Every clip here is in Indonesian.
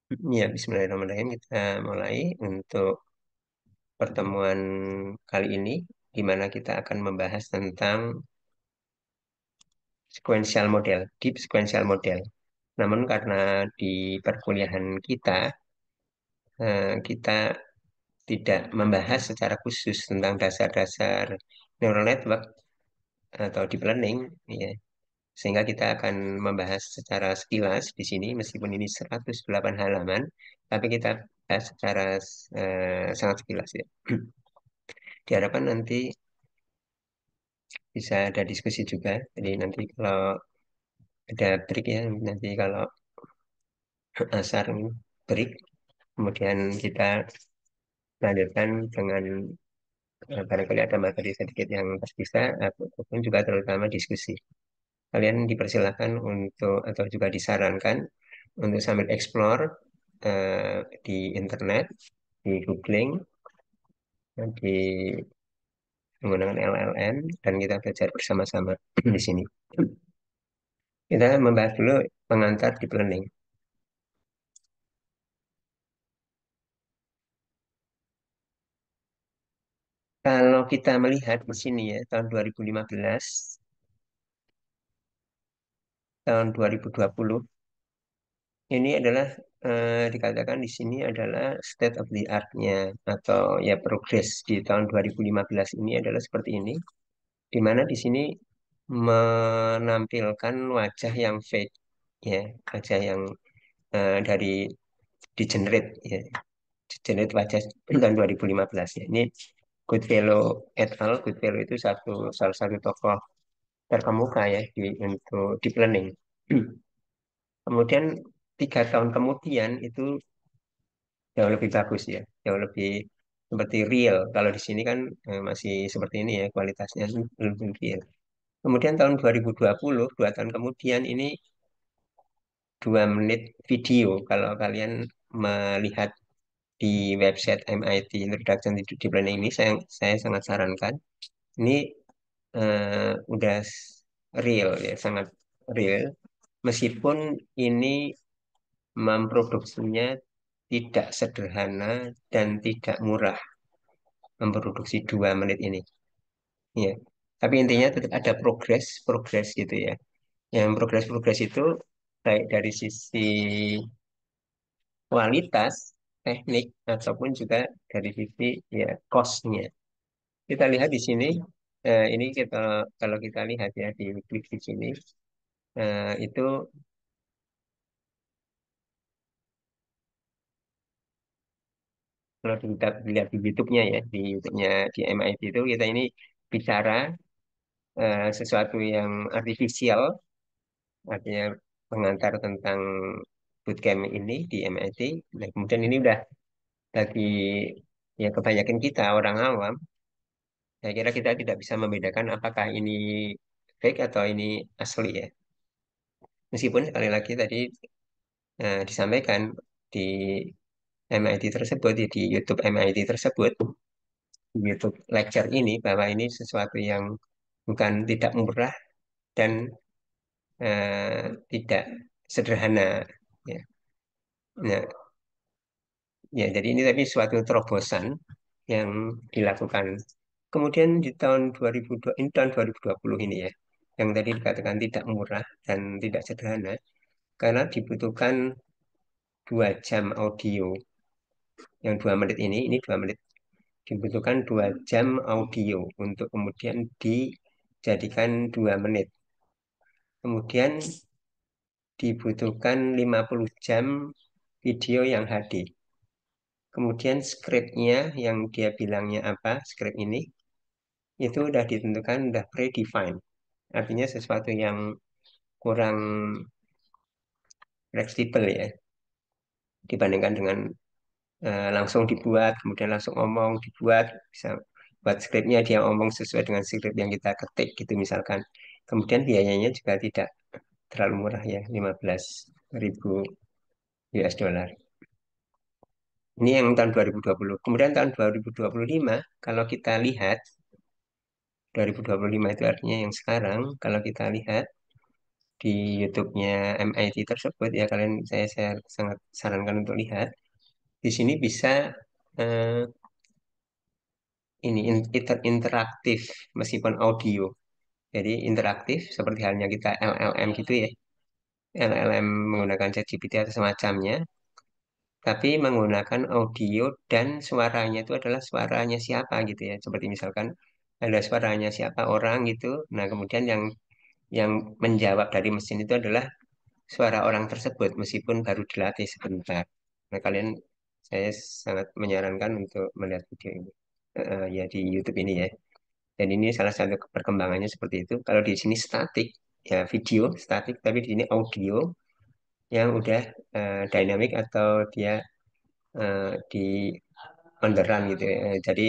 Ya, Bismillahirrahmanirrahim. Kita mulai untuk pertemuan kali ini, di mana kita akan membahas tentang sequential model, deep sequential model. Namun karena di perkuliahan kita tidak membahas secara khusus tentang dasar-dasar neural network atau deep learning, ya, sehingga kita akan membahas secara sekilas di sini, meskipun ini 108 halaman, tapi kita bahas secara sangat sekilas ya. Diharapkan nanti bisa ada diskusi juga. Jadi nanti kalau ada break ya, nanti kalau asar break, kemudian kita lanjutkan dengan barangkali ada materi sedikit yang tersisa, ataupun juga terutama diskusi. Kalian dipersilakan untuk atau juga disarankan untuk sambil explore di internet, di googling, di menggunakan LLM, dan kita belajar bersama-sama di sini. Kita membahas dulu pengantar deep learning. Kalau kita melihat di sini ya, tahun 2015, tahun 2020, ini adalah dikatakan di sini adalah state of the art-nya atau ya progress di tahun 2015 ini adalah seperti ini, di mana di sini menampilkan wajah yang fake ya, wajah yang dari degenerate ya, degenerate wajah tahun 2015 ya. Ini Goodfellow et al. Goodfellow itu salah satu tokoh terkemuka ya untuk deep learning. Kemudian 3 tahun kemudian itu jauh lebih bagus ya, jauh lebih seperti real. Kalau di sini kan masih seperti ini ya, kualitasnya belum real. Kemudian tahun 2020, 2 tahun kemudian ini 2 menit video. Kalau kalian melihat di website MIT Introduction to Deep Learning ini, saya sangat sarankan. Ini udah real ya, sangat real. Meskipun ini memproduksinya tidak sederhana dan tidak murah memproduksi 2 menit ini. Ya. Tapi intinya tetap ada progres gitu ya. Yang progres itu baik dari sisi kualitas, teknik, ataupun juga dari sisi ya cost-nya. Kita lihat di sini, ini kita kalau kita lihat ya di klik di sini, itu kalau kita lihat di YouTube-nya ya, di YouTube-nya di MIT itu kita ini bicara sesuatu yang artifisial, artinya pengantar tentang bootcamp ini di MIT. Nah, kemudian ini udah bagi ya kebanyakan kita orang awam, saya kira kita tidak bisa membedakan apakah ini fake atau ini asli ya. Meskipun sekali lagi tadi disampaikan di MIT tersebut, di YouTube MIT tersebut, di YouTube lecture ini bahwa ini sesuatu yang bukan tidak murah dan tidak sederhana. Ya. Nah, ya, jadi ini tapi suatu terobosan yang dilakukan. Kemudian di tahun 2002, ini tahun 2020 ini ya, yang tadi dikatakan tidak murah dan tidak sederhana, karena dibutuhkan 2 jam audio. Yang 2 menit ini 2 menit, dibutuhkan 2 jam audio untuk kemudian dijadikan 2 menit. Kemudian dibutuhkan 50 jam video yang HD. Kemudian scriptnya yang dia bilangnya apa, script ini, itu udah ditentukan, udah predefined. Artinya sesuatu yang kurang fleksibel ya, dibandingkan dengan langsung dibuat, kemudian langsung ngomong, dibuat, bisa buat skripnya dia ngomong sesuai dengan skrip yang kita ketik gitu misalkan. Kemudian biayanya juga tidak terlalu murah ya, 15.000 US dollar. Ini yang tahun 2020. Kemudian tahun 2025, kalau kita lihat, 2025 itu artinya yang sekarang, kalau kita lihat, di YouTube-nya MIT tersebut ya kalian saya sangat sarankan untuk lihat. Di sini bisa eh, ini interaktif meskipun audio. Jadi interaktif seperti halnya kita LLM gitu ya. LLM menggunakan ChatGPT atau semacamnya, tapi menggunakan audio dan suaranya itu adalah suaranya siapa gitu ya. Seperti misalkan ada suaranya siapa orang gitu. Nah, kemudian yang menjawab dari mesin itu adalah suara orang tersebut meskipun baru dilatih sebentar. Nah, saya sangat menyarankan untuk melihat video ini. Ya di YouTube ini ya. Dan ini salah satu perkembangannya seperti itu. Kalau di sini statik, ya video statik, tapi di sini audio yang udah dynamic atau dia di on the run gitu ya. Jadi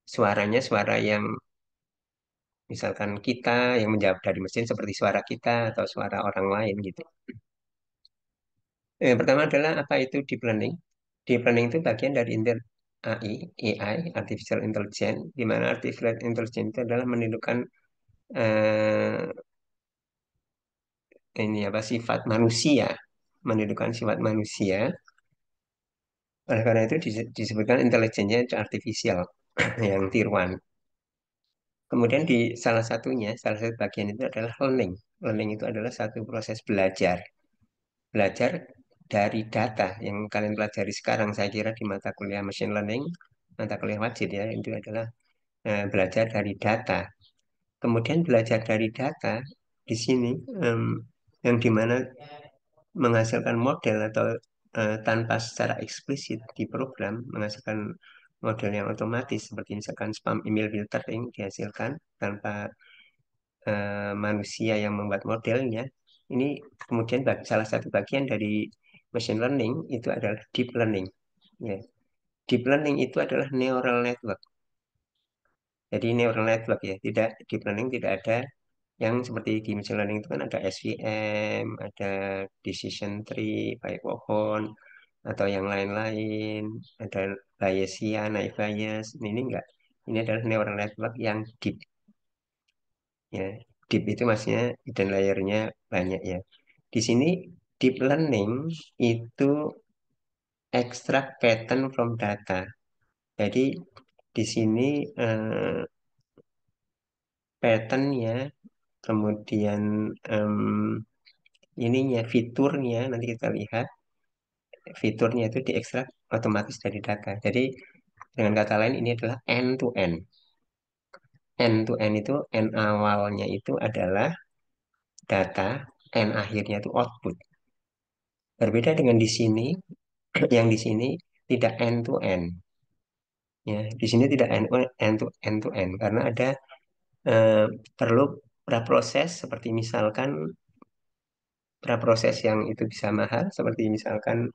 suaranya suara yang misalkan kita yang menjawab dari mesin seperti suara kita atau suara orang lain gitu. Yang pertama adalah apa itu deep learning? Deep learning itu bagian dari AI, Artificial Intelligence, di mana Artificial Intelligence itu adalah menirukan eh, ini apa sifat manusia, menirukan sifat manusia. Oleh karena itu disebutkan intelijennya artifisial yang tiruan. Kemudian di salah satu bagian itu adalah learning. Learning itu adalah satu proses belajar. Belajar dari data yang kalian pelajari sekarang, saya kira di mata kuliah machine learning, mata kuliah wajib ya, itu adalah belajar dari data. Kemudian belajar dari data di sini yang dimana menghasilkan model atau tanpa secara eksplisit di program menghasilkan model yang otomatis seperti misalkan spam email filtering dihasilkan tanpa manusia yang membuat modelnya. Ini kemudian salah satu bagian dari machine learning itu adalah deep learning. Ya. Deep learning itu adalah neural network. Jadi neural network ya, tidak deep learning tidak ada yang seperti di machine learning itu kan ada SVM, ada decision tree, baik pohon, atau yang lain-lain, ada Bayesian, naik bias. Ini enggak. Ini adalah neural network yang deep. Ya, deep itu maksudnya hidden layer-nya banyak ya. Di sini deep learning itu extract pattern from data. Jadi di sini patternnya, kemudian em, ininya fiturnya nanti kita lihat fiturnya itu diekstrak otomatis dari data. Jadi dengan kata lain ini adalah end to end. End to end itu end awalnya itu adalah data, end akhirnya itu output. Berbeda dengan di sini, yang di sini tidak end to end. Ya, di sini tidak end to end karena ada eh, perlu praproses seperti misalkan praproses yang itu bisa mahal seperti misalkan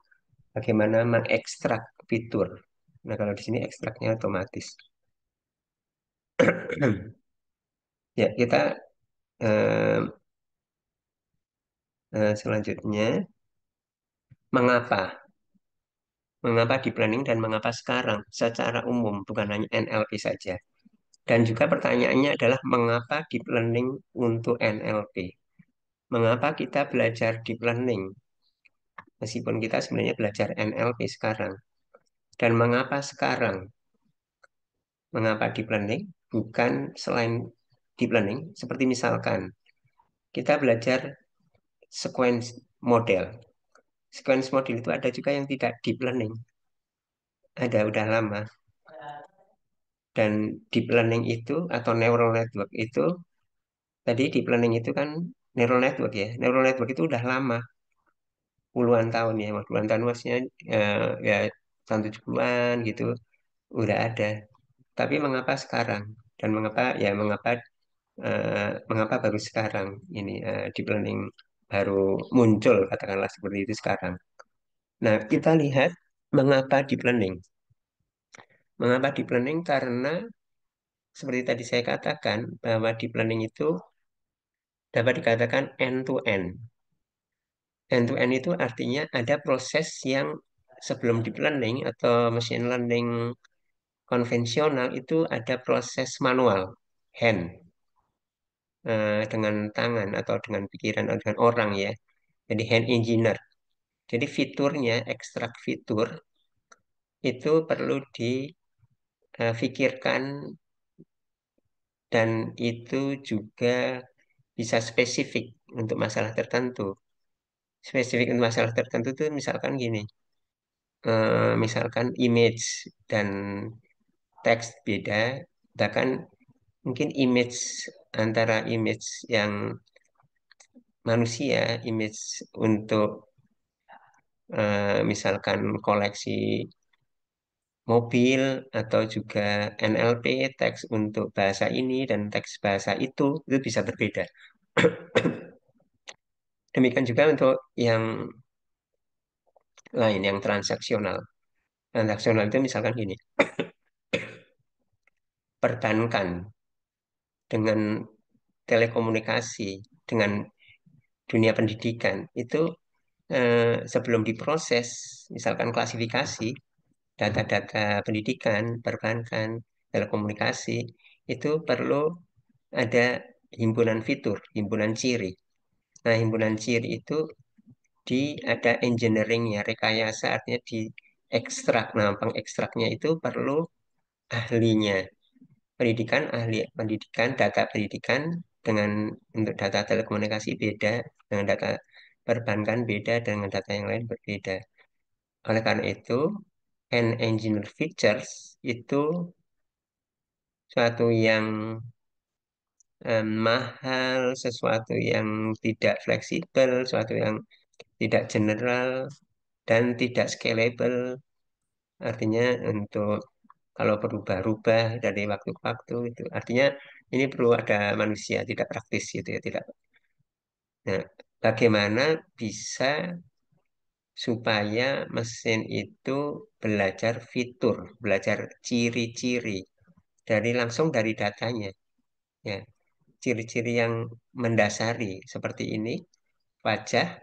bagaimana mengekstrak fitur. Nah, kalau di sini ekstraknya otomatis. Ya, kita eh, selanjutnya mengapa? Mengapa di planning dan mengapa sekarang? Secara umum, bukan hanya NLP saja. Dan juga pertanyaannya adalah mengapa deep learning untuk NLP? Mengapa kita belajar deep learning meskipun kita sebenarnya belajar NLP sekarang? Dan mengapa sekarang? Mengapa deep learning? Bukan selain deep learning, seperti misalkan kita belajar sequence model. Sequence model itu ada juga yang tidak deep learning. Ada udah lama. Dan deep learning itu atau neural network itu tadi deep learning itu kan neural network ya. Neural network itu udah lama, puluhan tahun ya, puluhan tahun maksudnya ya tahun 70-an gitu udah ada. Tapi mengapa sekarang? Dan mengapa baru sekarang ini deep learning baru muncul katakanlah seperti itu sekarang. Nah, kita lihat mengapa deep learning. Mengapa deep learning? Karena seperti tadi saya katakan bahwa deep learning itu dapat dikatakan end to end. End to end itu artinya ada proses yang sebelum deep learning atau machine learning konvensional itu ada proses manual, hand. dengan tangan atau dengan pikiran atau dengan orang ya. Jadi hand engineer. Jadi fiturnya, ekstrak fitur itu perlu difikirkan dan itu juga bisa spesifik untuk masalah tertentu. Spesifik untuk masalah tertentu itu misalkan gini, misalkan image dan teks beda, bahkan mungkin image antara image yang manusia, image untuk misalkan koleksi mobil atau juga NLP, teks untuk bahasa ini dan teks bahasa itu bisa berbeda. Demikian juga untuk yang lain, yang transaksional. Transaksional itu misalkan gini, perbankan dengan telekomunikasi, dengan dunia pendidikan, itu sebelum diproses, misalkan klasifikasi, data-data pendidikan, perbankan, telekomunikasi, itu perlu ada himpunan fitur, himpunan ciri. Nah, himpunan ciri itu ada engineeringnya, rekayasa artinya di ekstrak. Nah, pengekstraknya itu perlu ahlinya. Pendidikan, ahli pendidikan, data pendidikan dengan untuk data telekomunikasi beda, dengan data perbankan beda, dengan data yang lain berbeda. Oleh karena itu, and engineer features itu suatu yang mahal, sesuatu yang tidak fleksibel, suatu yang tidak general, dan tidak scalable. Artinya untuk kalau berubah-ubah dari waktu ke waktu itu. Artinya ini perlu ada manusia, tidak praktis gitu ya, tidak. Nah, bagaimana bisa supaya mesin itu belajar fitur, belajar ciri-ciri dari langsung dari datanya, ya. Ciri-ciri yang mendasari seperti ini, wajah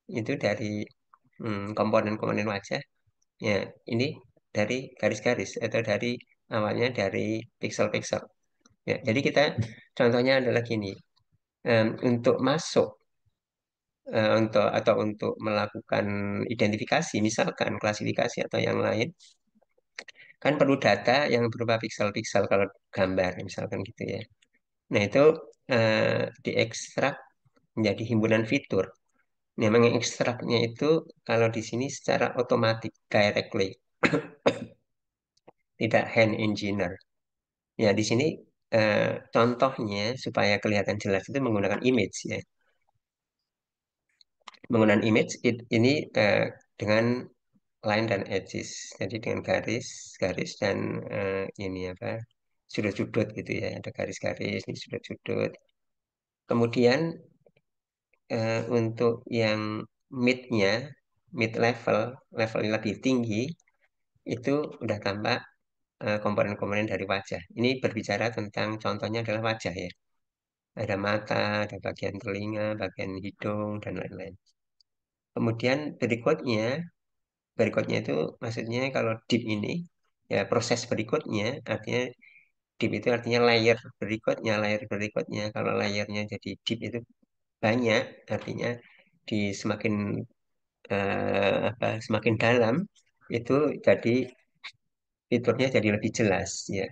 itu dari komponen-komponen wajah. Ya, ini dari garis-garis atau dari awalnya dari pixel-pixel. Ya, jadi kita contohnya adalah gini, untuk masuk untuk atau untuk melakukan identifikasi, misalkan klasifikasi atau yang lain, kan perlu data yang berupa pixel-pixel kalau gambar, misalkan gitu ya. Nah, itu diekstrak menjadi himpunan fitur. Nah, mengekstraknya itu kalau di sini secara otomatis, directly, tidak hand engineer. Ya, di sini contohnya supaya kelihatan jelas itu menggunakan image ya. Menggunakan image ini dengan line dan edges. Jadi dengan garis dan ini apa sudut-sudut gitu ya. Ada garis-garis, ini sudut-sudut. Kemudian untuk yang mid-nya, mid level, level yang lebih tinggi, itu udah tambah komponen-komponen dari wajah. Ini berbicara tentang contohnya adalah wajah ya. Ada mata, ada bagian telinga, bagian hidung, dan lain-lain. Kemudian berikutnya itu maksudnya kalau deep ini, ya proses berikutnya, artinya deep itu artinya layer berikutnya. Kalau layernya jadi deep itu banyak, artinya di semakin semakin dalam itu jadi fiturnya jadi lebih jelas ya.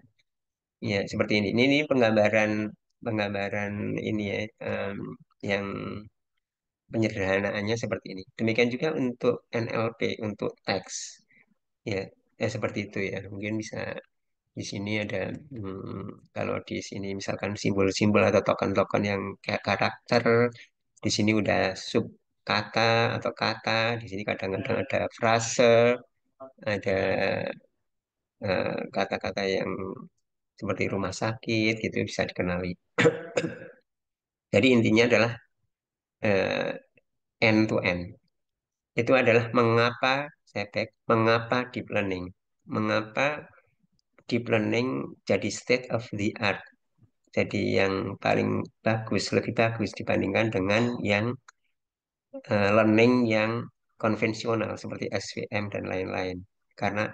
Ya seperti ini. Ini penggambaran penggambaran ini ya yang penyederhanaannya seperti ini. Demikian juga untuk NLP untuk teks ya, ya seperti itu ya. Mungkin bisa di sini ada kalau di sini misalkan simbol-simbol atau token-token yang kayak karakter, di sini udah sub kata atau kata, di sini kadang-kadang ada frase, ada kata-kata yang seperti rumah sakit gitu bisa dikenali. Jadi intinya adalah eh, end to end. Itu adalah mengapa deep learning. Mengapa deep learning jadi state of the art. Jadi yang paling bagus, lebih bagus dibandingkan dengan yang learning yang konvensional seperti SVM dan lain-lain. Karena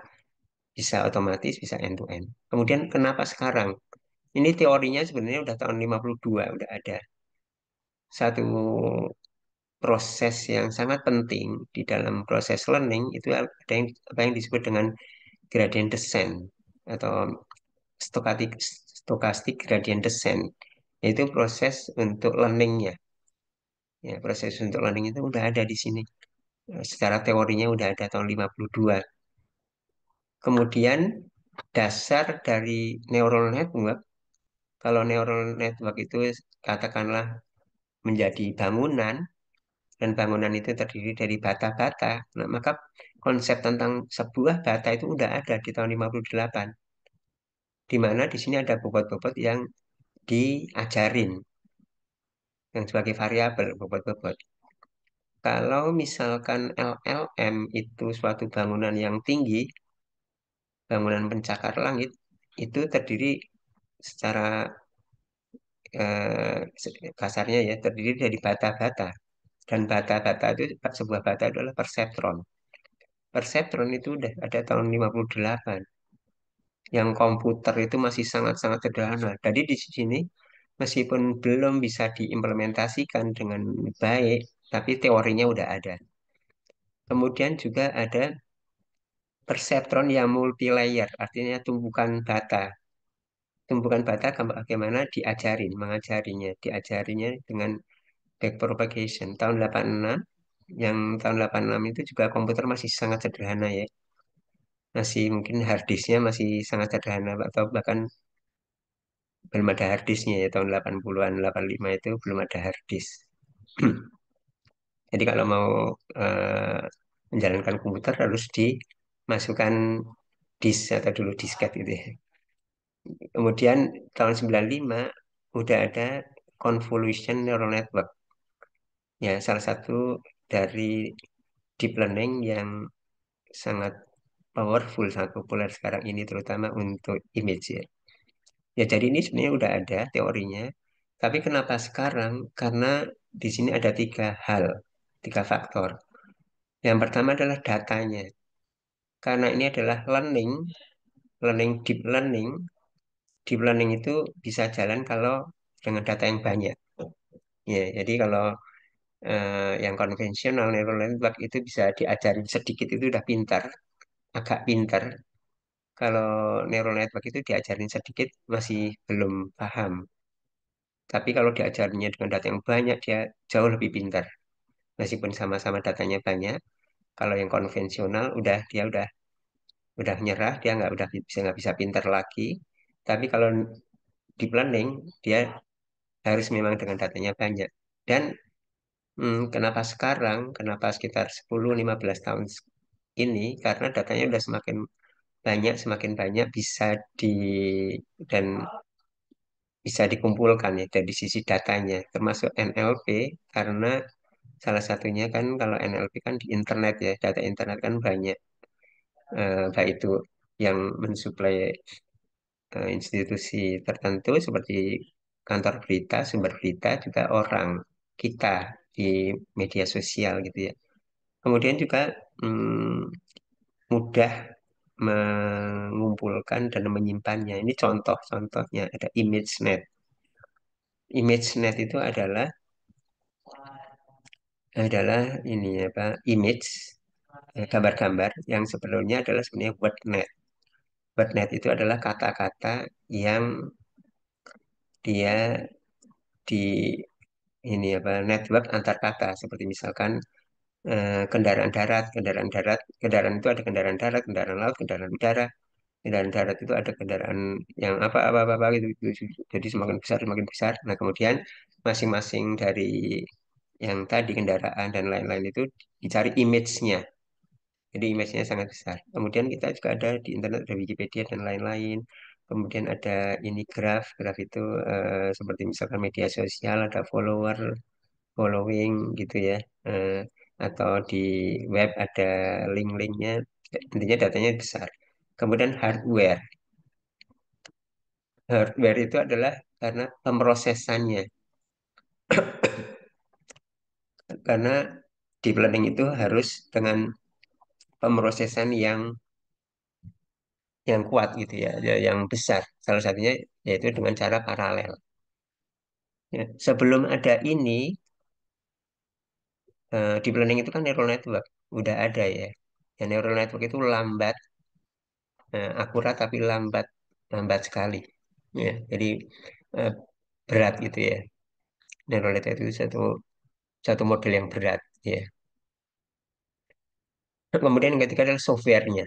bisa otomatis, bisa end to end. Kemudian kenapa sekarang? Ini teorinya sebenarnya udah tahun 52 udah ada satu proses yang sangat penting di dalam proses learning itu ada yang apa yang disebut dengan gradient descent atau stochastic stochastic gradient descent, yaitu proses untuk learningnya. Ya, proses untuk learning itu udah ada di sini. Secara teorinya udah ada tahun 52. Kemudian dasar dari neural network, kalau neural network itu katakanlah menjadi bangunan, dan bangunan itu terdiri dari bata-bata. Nah, maka konsep tentang sebuah bata itu udah ada di tahun 58, di mana di sini ada bobot-bobot yang diajarin, yang sebagai variabel bobot-bobot. Kalau misalkan LLM itu suatu bangunan yang tinggi, bangunan pencakar langit, itu terdiri secara kasarnya ya, terdiri dari bata-bata. Dan bata-bata itu, sebuah bata adalah perseptron. Perseptron itu udah ada tahun 58. Yang komputer itu masih sangat-sangat sederhana. Jadi di sini, meskipun belum bisa diimplementasikan dengan baik, tapi teorinya udah ada. Kemudian juga ada perseptron yang multi layer, artinya tumpukan bata. Tumpukan bata bagaimana diajarin, mengajarinya, diajarinya dengan backpropagation. Tahun 86, yang tahun 86 itu juga komputer masih sangat sederhana ya. Masih mungkin harddisknya masih sangat sederhana atau bahkan belum ada harddisknya ya, tahun 80-an, 85 itu belum ada harddisk. Jadi kalau mau eh, menjalankan komputer harus dimasukkan disk atau dulu disket gitu ya. Kemudian tahun 95 udah ada convolution neural network. Ya, salah satu dari deep learning yang sangat powerful, sangat populer sekarang ini terutama untuk image ya. Ya, jadi ini sebenarnya udah ada teorinya. Tapi kenapa sekarang? Karena di sini ada tiga hal, tiga faktor. Yang pertama adalah datanya. Karena ini adalah learning, learning deep learning. Deep learning itu bisa jalan kalau dengan data yang banyak. Ya, jadi kalau yang konvensional neural network itu bisa diajarin sedikit itu udah pintar, agak pintar. Kalau neural network itu diajarin sedikit masih belum paham. Tapi kalau diajarnya dengan data yang banyak, dia jauh lebih pintar. Meskipun sama-sama datanya banyak, kalau yang konvensional dia udah nyerah, dia nggak bisa pintar lagi. Tapi kalau deep learning, dia harus memang dengan datanya banyak. Dan kenapa sekarang, kenapa sekitar 10-15 tahun ini, karena datanya udah semakin banyak di dan bisa dikumpulkan ya dari sisi datanya, termasuk NLP, karena salah satunya kan kalau NLP kan di internet ya, data internet kan banyak, baik itu yang mensuplai institusi tertentu seperti kantor berita, sumber berita, juga orang kita di media sosial gitu ya. Kemudian juga mm, mudah mengumpulkan dan menyimpannya. Ini contohnya ada ImageNet. ImageNet itu adalah ini apa image, gambar-gambar yang sebelumnya adalah sebenarnya WordNet. WordNet itu adalah kata-kata yang dia di ini apa network antar kata, seperti misalkan kendaraan darat, kendaraan itu ada kendaraan darat, kendaraan laut, kendaraan udara. Kendaraan darat itu ada kendaraan yang apa gitu, gitu. Jadi semakin besar semakin besar. Nah, kemudian masing-masing dari yang tadi kendaraan dan lain-lain itu dicari image-nya. Jadi image-nya sangat besar. Kemudian kita juga ada di internet, ada Wikipedia dan lain-lain. Kemudian ada ini graf itu seperti misalkan media sosial, ada follower, following gitu ya. Eh, atau di web ada link-linknya. Intinya datanya besar. Kemudian hardware. Hardware itu adalah karena pemrosesannya. Karena deep learning itu harus dengan pemrosesan yang yang kuat gitu ya, yang besar. Salah satunya yaitu dengan cara paralel. Ya, sebelum ada ini, deep learning itu kan neural network, udah ada ya. Ya, neural network itu lambat, akurat tapi lambat, lambat sekali. Ya, jadi eh, berat gitu ya. Neural network itu satu satu model yang berat. Ya. Kemudian yang ketiga adalah softwarenya.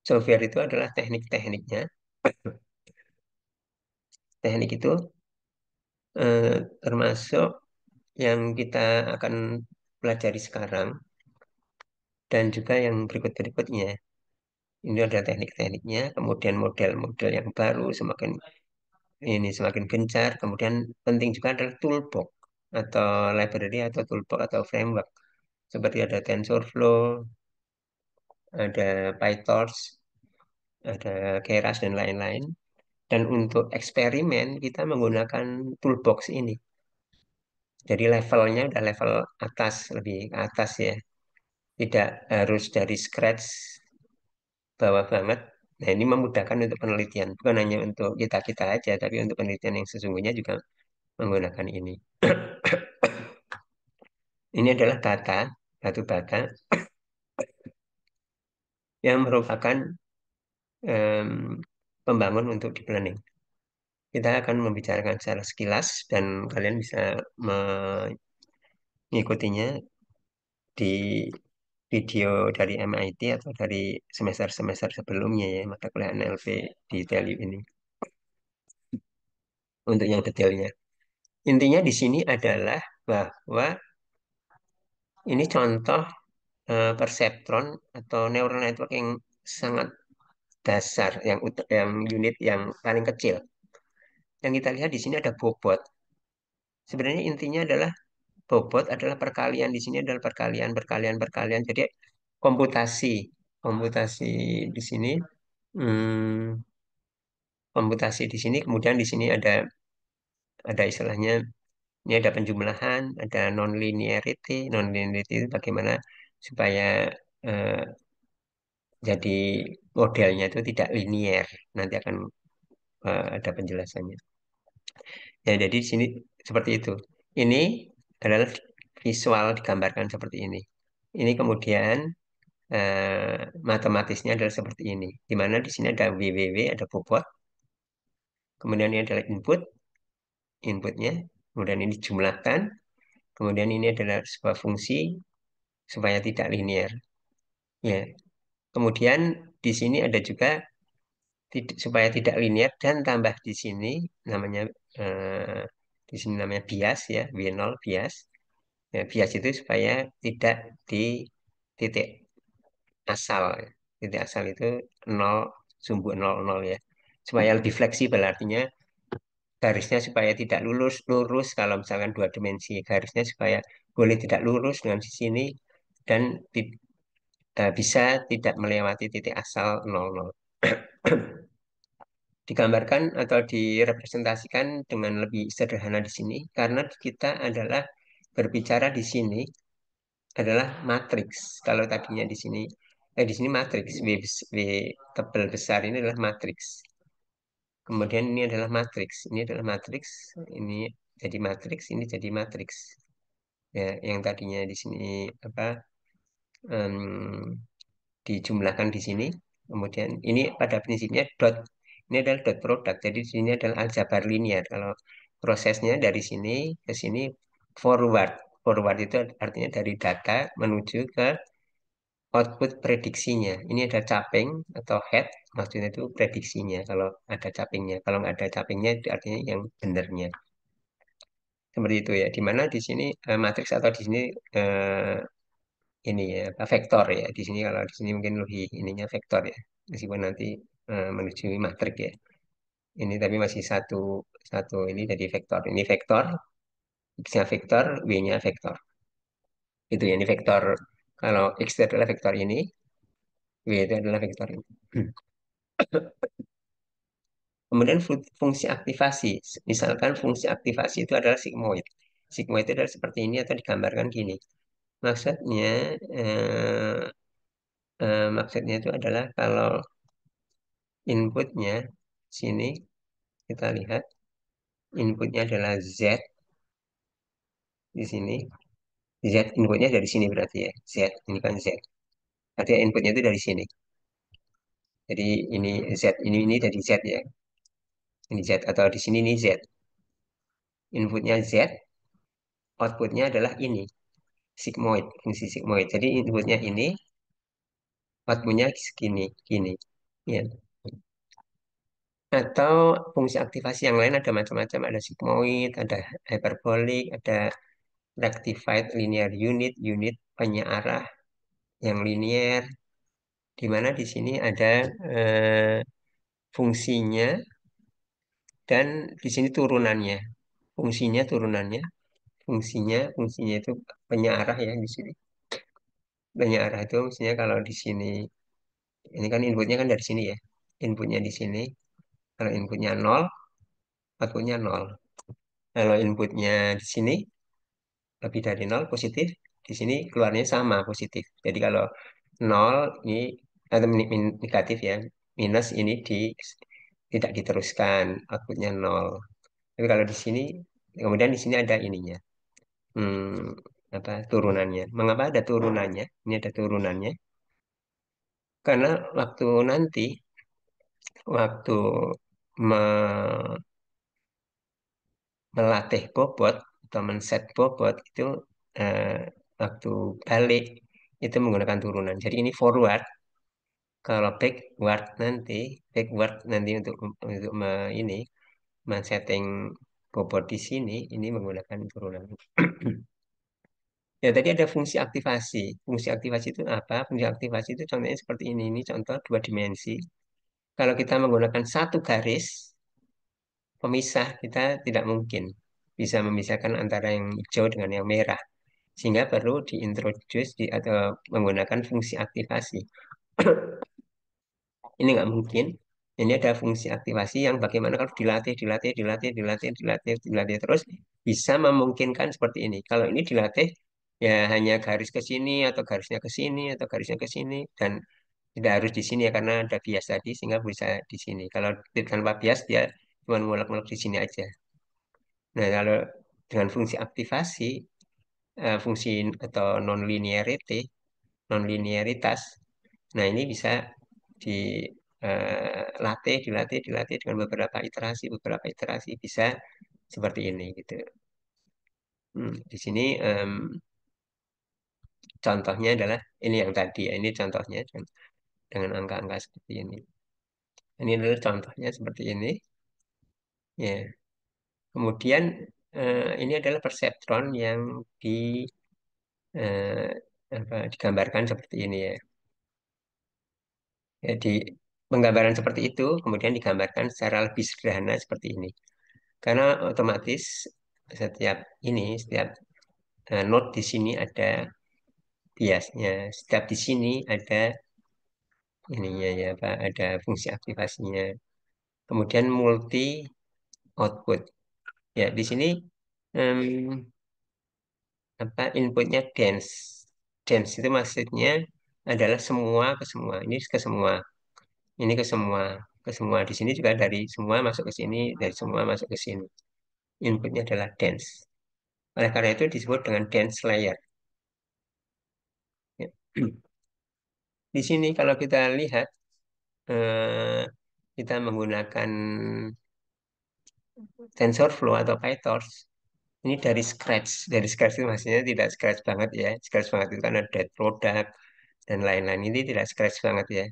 Software itu adalah teknik-tekniknya. Teknik itu termasuk yang kita akan pelajari sekarang dan juga yang berikut-berikutnya. Ini adalah teknik-tekniknya, kemudian model-model yang baru semakin gencar. Kemudian penting juga adalah toolbox atau library atau toolbox atau framework seperti ada TensorFlow, ada PyTorch, ada Keras dan lain-lain. Dan untuk eksperimen kita menggunakan toolbox ini. Jadi levelnya udah level atas, lebih ke atas ya. Tidak harus dari scratch bawah banget. Nah, ini memudahkan untuk penelitian. Bukan hanya untuk kita-kita aja, tapi untuk penelitian yang sesungguhnya juga menggunakan ini. Ini adalah data, satu data yang merupakan em, pembangun untuk deep learning. Kita akan membicarakan secara sekilas dan kalian bisa mengikutinya di video dari MIT atau dari semester-semester sebelumnya ya, mata kuliah NLP di TELU ini. Untuk yang detailnya. Intinya di sini adalah bahwa ini contoh perseptron atau neural network yang sangat dasar, yang unit yang paling kecil. Yang kita lihat di sini ada bobot. Sebenarnya intinya adalah bobot adalah perkalian di sini adalah perkalian, perkalian, perkalian. Jadi komputasi, komputasi di sini, hmm, komputasi di sini. Kemudian di sini ada istilahnya ini ada penjumlahan, ada non-linearity. Non-linearity itu bagaimana supaya eh, jadi modelnya itu tidak linier. Nanti akan ada penjelasannya. Ya, jadi di sini seperti itu. Ini adalah visual digambarkan seperti ini. Ini kemudian matematisnya adalah seperti ini. Di mana di sini ada ww, ada bobot. Kemudian ini adalah inputnya. Kemudian ini dijumlahkan. Kemudian ini adalah sebuah fungsi supaya tidak linear. Ya. Kemudian di sini ada juga supaya tidak linear dan tambah di sini namanya eh, di sini namanya bias ya, W0 bias. Ya, bias itu supaya tidak di titik asal. Titik asal itu nol, sumbu nol nol ya. Supaya lebih fleksibel artinya garisnya supaya tidak lurus lurus kalau misalkan dua dimensi garisnya supaya boleh tidak lurus dengan sisi ini dan bisa tidak melewati titik asal nol nol. Digambarkan atau direpresentasikan dengan lebih sederhana di sini karena kita adalah berbicara di sini adalah matriks. Kalau tadinya di sini matriks W tebal besar ini adalah matriks. Kemudian ini adalah matriks, ini adalah matriks, ini jadi matriks, ini jadi matriks. Ya, yang tadinya di sini apa em, dijumlahkan di sini. Kemudian ini pada prinsipnya dot ini adalah dot product. Jadi di sini adalah aljabar linear. Kalau prosesnya dari sini ke sini forward. Forward itu artinya dari data menuju ke output prediksinya. Ini ada caping atau head, maksudnya itu prediksinya. Kalau ada capingnya, kalau nggak ada capingnya itu artinya yang benernya. Seperti itu ya. Di mana di sini matriks atau di sini eh, ini ya apa, vektor ya. Di sini kalau di sini mungkin lebih ininya vektor ya. Meskipun nanti menuju matrik ya. Ini tapi masih satu satu ini jadi vektor. Ini vektor, x-nya vektor, y-nya vektor. Itu ya ini vektor. Kalau x itu adalah vektor ini, y itu adalah vektor ini. Kemudian fungsi aktivasi. Misalkan fungsi aktivasi itu adalah sigmoid. Sigmoid itu adalah seperti ini atau digambarkan gini. Maksudnya Maksudnya itu adalah kalau inputnya sini kita lihat inputnya adalah Z di sini. Z inputnya dari sini berarti ya. Z ini kan Z. Artinya inputnya itu dari sini. Jadi ini Z ini dari Z ya. Ini Z atau di sini ini Z. Inputnya Z, outputnya adalah ini sigmoid, fungsi sigmoid. Jadi inputnya ini, outputnya segini, gini. Ya. Atau fungsi aktivasi yang lain ada macam-macam, ada sigmoid, ada hyperbolik, ada rectified linear unit, unit penyearah yang linear, di mana di sini ada fungsinya dan di sini turunannya. Fungsinya itu penyearah ya di sini. Penyearah itu maksudnya kalau di sini, ini kan inputnya kan dari sini ya. Inputnya di sini, kalau inputnya nol, outputnya nol. Kalau inputnya di sini lebih dari nol positif, di sini keluarnya sama positif. Jadi kalau nol ini atau negatif ya, minus ini tidak diteruskan, outputnya nol. Tapi kalau di sini, kemudian di sini ada ininya, apa turunannya. Mengapa ada turunannya? Ini ada turunannya karena waktu me- melatih bobot atau men-set bobot itu eh, waktu balik itu menggunakan turunan. Jadi ini forward. Kalau backward nanti untuk ini men-setting bobot di sini ini menggunakan turunan. Ya tadi ada fungsi aktivasi. Fungsi aktivasi itu apa? Fungsi aktivasi itu contohnya seperti ini. Ini contoh dua dimensi. Kalau kita menggunakan satu garis pemisah, kita tidak mungkin bisa memisahkan antara yang hijau dengan yang merah. Sehingga perlu diintroduce atau menggunakan fungsi aktivasi. Ini nggak mungkin. Ini ada fungsi aktivasi yang bagaimana kalau dilatih terus bisa memungkinkan seperti ini. Kalau ini dilatih ya hanya garis ke sini atau garisnya ke sini atau garisnya ke sini dan tidak harus di sini ya karena ada bias tadi sehingga bisa di sini. Kalau tanpa bias dia cuma ngulek-ngulek di sini aja. Nah, kalau dengan fungsi aktivasi, fungsi atau nonlinearitas, nah ini bisa dilatih dengan beberapa iterasi bisa seperti ini gitu. Di sini contohnya adalah ini yang tadi ya, ini contohnya dengan angka-angka seperti ini. Ini adalah contohnya seperti ini. Ya, kemudian ini adalah perseptron yang eh, digambarkan seperti ini ya. Jadi penggambaran seperti itu kemudian digambarkan secara lebih sederhana seperti ini. Karena otomatis setiap node di sini ada biasnya, setiap di sini ada ininya ya, Pak, ada fungsi aktivasinya. Kemudian multi output. Ya, di sini em, apa inputnya dense. Dense itu maksudnya adalah semua ke semua. Ini ke semua. Ini ke semua. Ke semua. Di sini juga dari semua masuk ke sini, dari semua masuk ke sini. Inputnya adalah dense. Oleh karena itu disebut dengan dense layer. Ya. Di sini kalau kita lihat, kita menggunakan TensorFlow atau PyTorch, ini dari scratch. Dari scratch itu maksudnya tidak scratch banget ya. Scratch banget itu kan ada product dan lain-lain. Ini tidak scratch banget ya.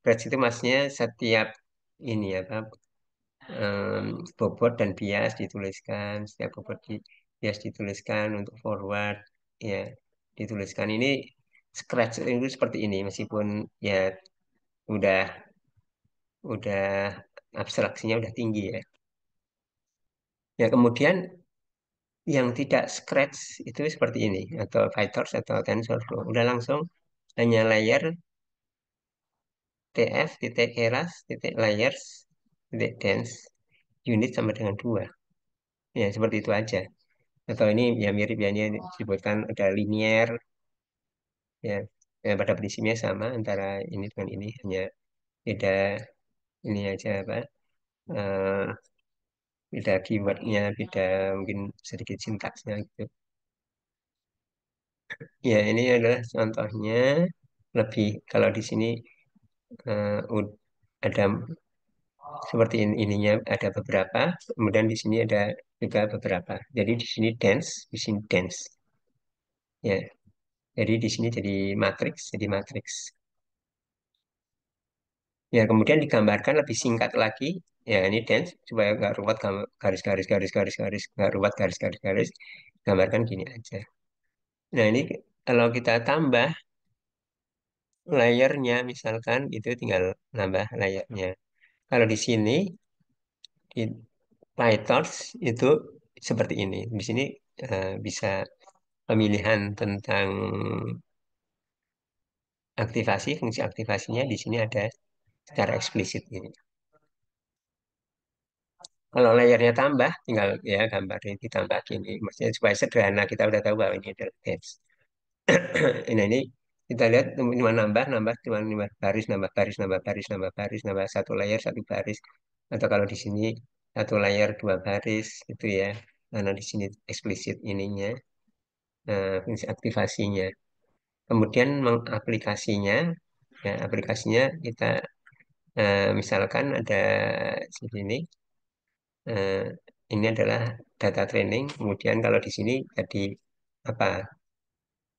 Scratch itu maksudnya setiap ini apa bobot dan bias dituliskan, setiap bias dituliskan untuk forward ya dituliskan. Ini scratch itu seperti ini meskipun ya udah udah abstraksinya udah tinggi ya. Ya kemudian yang tidak scratch itu seperti ini atau PyTorch atau TensorFlow udah langsung hanya layer TF titik keras titik layers titik dense unit sama dengan dua ya seperti itu aja atau ini ya mirip ya ini disebutkan ada linear ya pada prinsipnya sama antara ini dengan ini, hanya beda ini aja apa, eh, beda keywordnya, beda mungkin sedikit sintaksnya gitu. Ya, ini adalah contohnya lebih kalau di sini ada seperti ininya ada beberapa, kemudian di sini ada juga beberapa. Jadi di sini dense, di sini dense. Ya, jadi di sini jadi matriks. Ya, kemudian digambarkan lebih singkat lagi. Ya, ini dense supaya nggak ruwet garis-garis garis-garis garis nggak ruwet garis-garis garis. Gambarkan gini aja. Nah, ini kalau kita tambah layernya misalkan itu tinggal nambah layernya. Kalau di sini di PyTorch itu seperti ini. Di sini bisa pemilihan tentang aktivasi, fungsi aktivasinya di sini ada secara eksplisit ini. Kalau layarnya tambah, tinggal ya gambarnya ditambah gini. Maksudnya supaya sederhana, kita udah tahu bahwa ini adalah teks. Nah ini kita lihat cuma nambah, nambah, cuma nambah baris, nambah baris, nambah baris, nambah baris, nambah satu layar, satu baris. Atau kalau di sini satu layar, dua baris, gitu ya. Karena di sini eksplisit ininya, fungsi aktivasinya. Kemudian mengaplikasinya, ya aplikasinya kita misalkan ada di sini, eh, ini adalah data training. Kemudian kalau di sini jadi apa?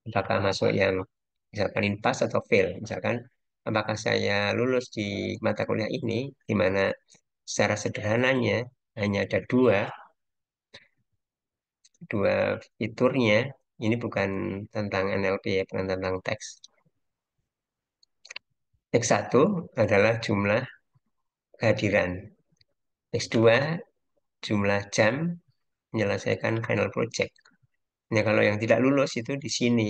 Apakah masuk yang misalkan in pass atau fail? Misalkan apakah saya lulus di mata kuliah ini, di mana secara sederhananya hanya ada dua fiturnya. Ini bukan tentang NLP ya, bukan tentang teks. X1 adalah jumlah kehadiran. X2 jumlah jam menyelesaikan final project. Nah, kalau yang tidak lulus itu di sini,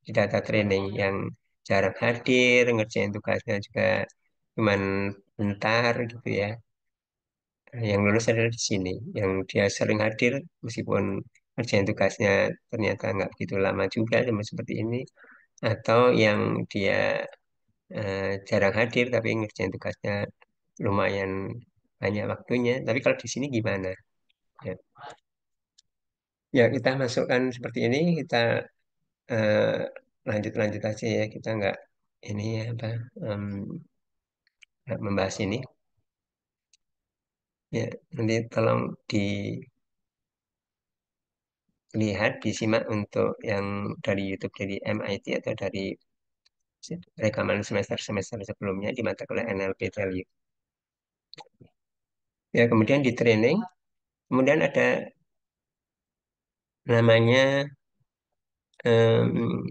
di data training yang jarang hadir, ngerjain tugasnya juga cuman bentar gitu ya. Nah, yang lulus adalah di sini, yang dia sering hadir meskipun ngerjain tugasnya ternyata nggak begitu lama juga, cuma seperti ini. Atau yang dia jarang hadir tapi ngerjain tugasnya lumayan banyak waktunya. Tapi kalau di sini gimana? Ya, ya kita masukkan seperti ini, kita eh, lanjut-lanjut aja ya. Kita nggak ini ya apa em, nggak membahas ini. Ya, nanti tolong dilihat, disimak untuk yang dari YouTube dari MIT atau dari rekaman semester-semester sebelumnya di mata kuliah NLP Value. Ya, kemudian di training, kemudian ada namanya em,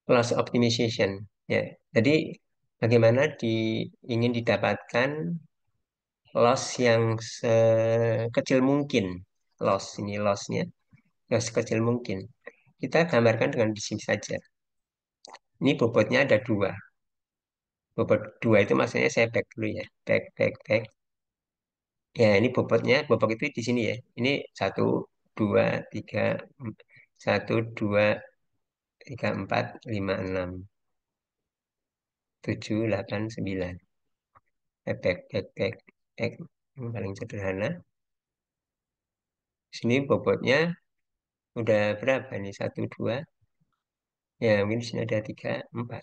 loss optimization. Ya, jadi bagaimana ingin didapatkan loss yang sekecil mungkin. Loss ini lossnya yang sekecil mungkin. Kita gambarkan dengan di sini saja. Ini bobotnya ada dua. Bobot dua itu maksudnya saya back dulu ya. Back, back, back. Ya, ini bobotnya. Bobot itu di sini ya. Ini satu, dua, tiga, satu, dua, tiga, empat, lima, enam, tujuh, delapan, sembilan. Back, back, back, back. Yang paling sederhana. Sini bobotnya udah berapa nih? Satu, dua. Ya, mungkin di sini ada tiga, empat.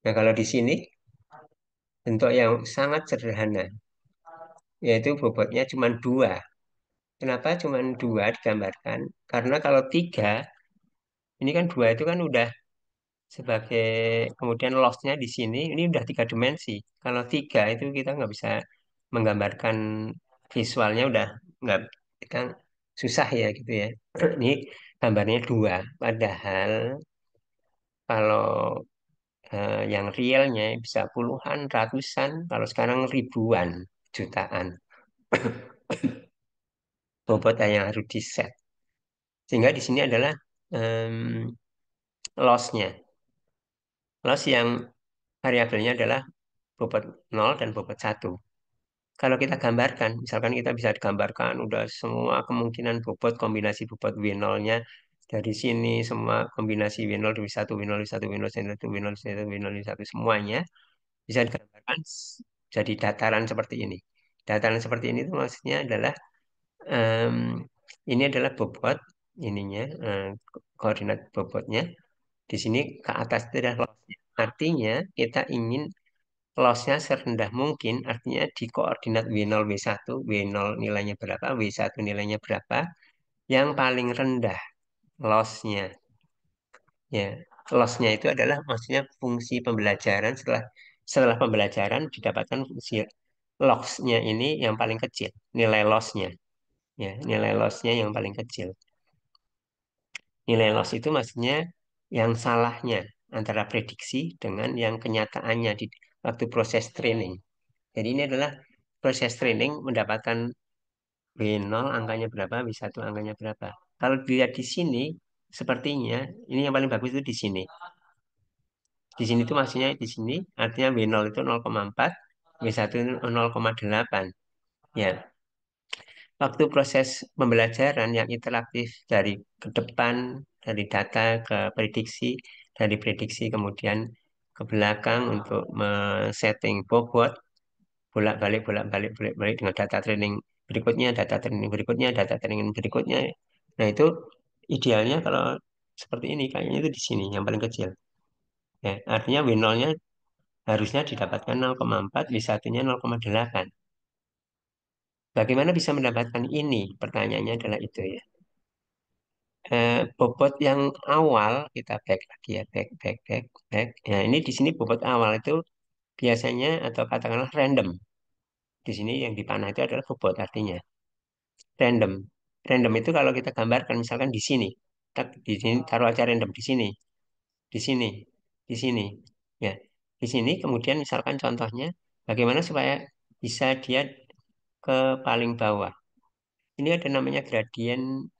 Nah, kalau di sini bentuk yang sangat sederhana, yaitu bobotnya cuma dua. Kenapa cuma dua digambarkan? Karena kalau tiga, ini kan dua itu kan udah sebagai kemudian loss-nya di sini, ini udah tiga dimensi. Kalau tiga itu kita nggak bisa menggambarkan visualnya udah nggak kita susah ya gitu ya. Ini gambarnya dua. Padahal kalau yang realnya bisa puluhan, ratusan, kalau sekarang ribuan, jutaan bobot yang harus di set. Sehingga di sini adalah em, loss-nya. Loss yang variabelnya adalah bobot nol dan bobot satu. Kalau kita gambarkan, misalkan kita bisa gambarkan udah semua kemungkinan bobot, kombinasi bobot W0-nya Dari sini semua kombinasi W0, W1, W0, W1, W0, W1, W0, W1, W0, W1, semuanya bisa digambarkan jadi dataran seperti ini. Dataran seperti ini itu maksudnya adalah em, ini adalah bobot ininya, koordinat bobotnya. Di sini ke atas itu adalah loss-nya. Artinya kita ingin loss-nya serendah mungkin, artinya di koordinat W0, W1, W0 nilainya berapa, W1 nilainya berapa, yang paling rendah loss-nya. Ya, loss-nya itu adalah maksudnya fungsi pembelajaran setelah pembelajaran didapatkan fungsi loss-nya ini yang paling kecil, nilai loss-nya. Ya, nilai loss-nya yang paling kecil. Nilai loss itu maksudnya yang salahnya antara prediksi dengan yang kenyataannya di waktu proses training. Jadi ini adalah proses training mendapatkan W0 angkanya berapa, W1 angkanya berapa. Kalau dilihat di sini, sepertinya ini yang paling bagus itu di sini. Di sini itu maksudnya di sini artinya W0 itu 0,4, W1 itu 0,8. Ya, waktu proses pembelajaran yang interaktif dari ke depan, dari data ke prediksi, dari prediksi kemudian ke belakang untuk men-setting bobot, bolak-balik, bolak-balik, bolak-balik dengan data training berikutnya, data training berikutnya, data training berikutnya. Nah, itu idealnya kalau seperti ini, kayaknya itu di sini yang paling kecil. Ya, artinya W0-nya harusnya didapatkan 0,4, W1-nya 0,8. Bagaimana bisa mendapatkan ini? Pertanyaannya adalah itu ya. Bobot yang awal kita back lagi ya, back, back, back, back. Ya, ini di sini bobot awal itu biasanya atau katakanlah random. Di sini yang dipanah itu adalah bobot artinya random. Random itu kalau kita gambarkan misalkan di sini, di sini taruh aja random di sini, di sini, di sini. Ya, di sini kemudian misalkan contohnya bagaimana supaya bisa dia ke paling bawah. Ini ada namanya gradien